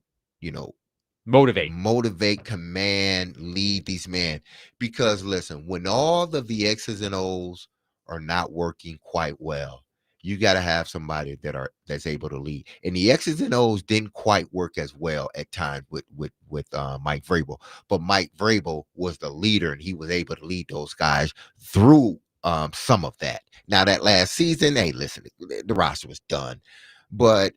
motivate, command, lead these men. Because listen, when all of the X's and O's are not working quite well, you got to have somebody that's able to lead. And the X's and O's didn't quite work as well at times with Mike Vrabel. But Mike Vrabel was the leader, and he was able to lead those guys through some of that. Now that last season, hey, listen, the roster was done. But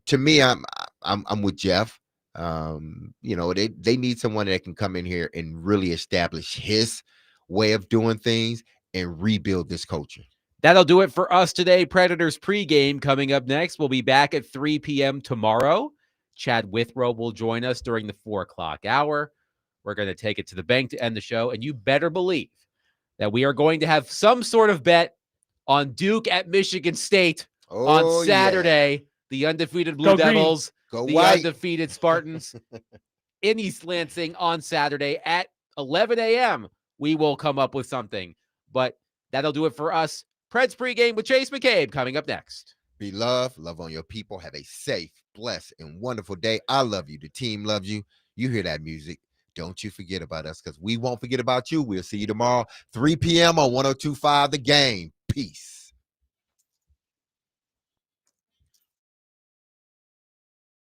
to me, I'm with Jeff. They need someone that can come in here and really establish his way of doing things and rebuild this culture. That'll do it for us today. Predators pregame coming up next. We'll be back at 3 p.m. tomorrow. Chad Withrow will join us during the 4 o'clock hour. We're going to take it to the bank to end the show, and you better believe that we are going to have some sort of bet on Duke at Michigan State on Saturday. Yeah. The undefeated Blue Devils, the undefeated Spartans in East Lansing on Saturday at 11 a.m. We will come up with something, but that'll do it for us. Preds pregame with Chase McCabe coming up next. Be loved, love on your people. Have a safe, blessed, and wonderful day. I love you. The team loves you. You hear that music. Don't you forget about us, because we won't forget about you. We'll see you tomorrow, 3 p.m. on 102.5 The Game. Peace.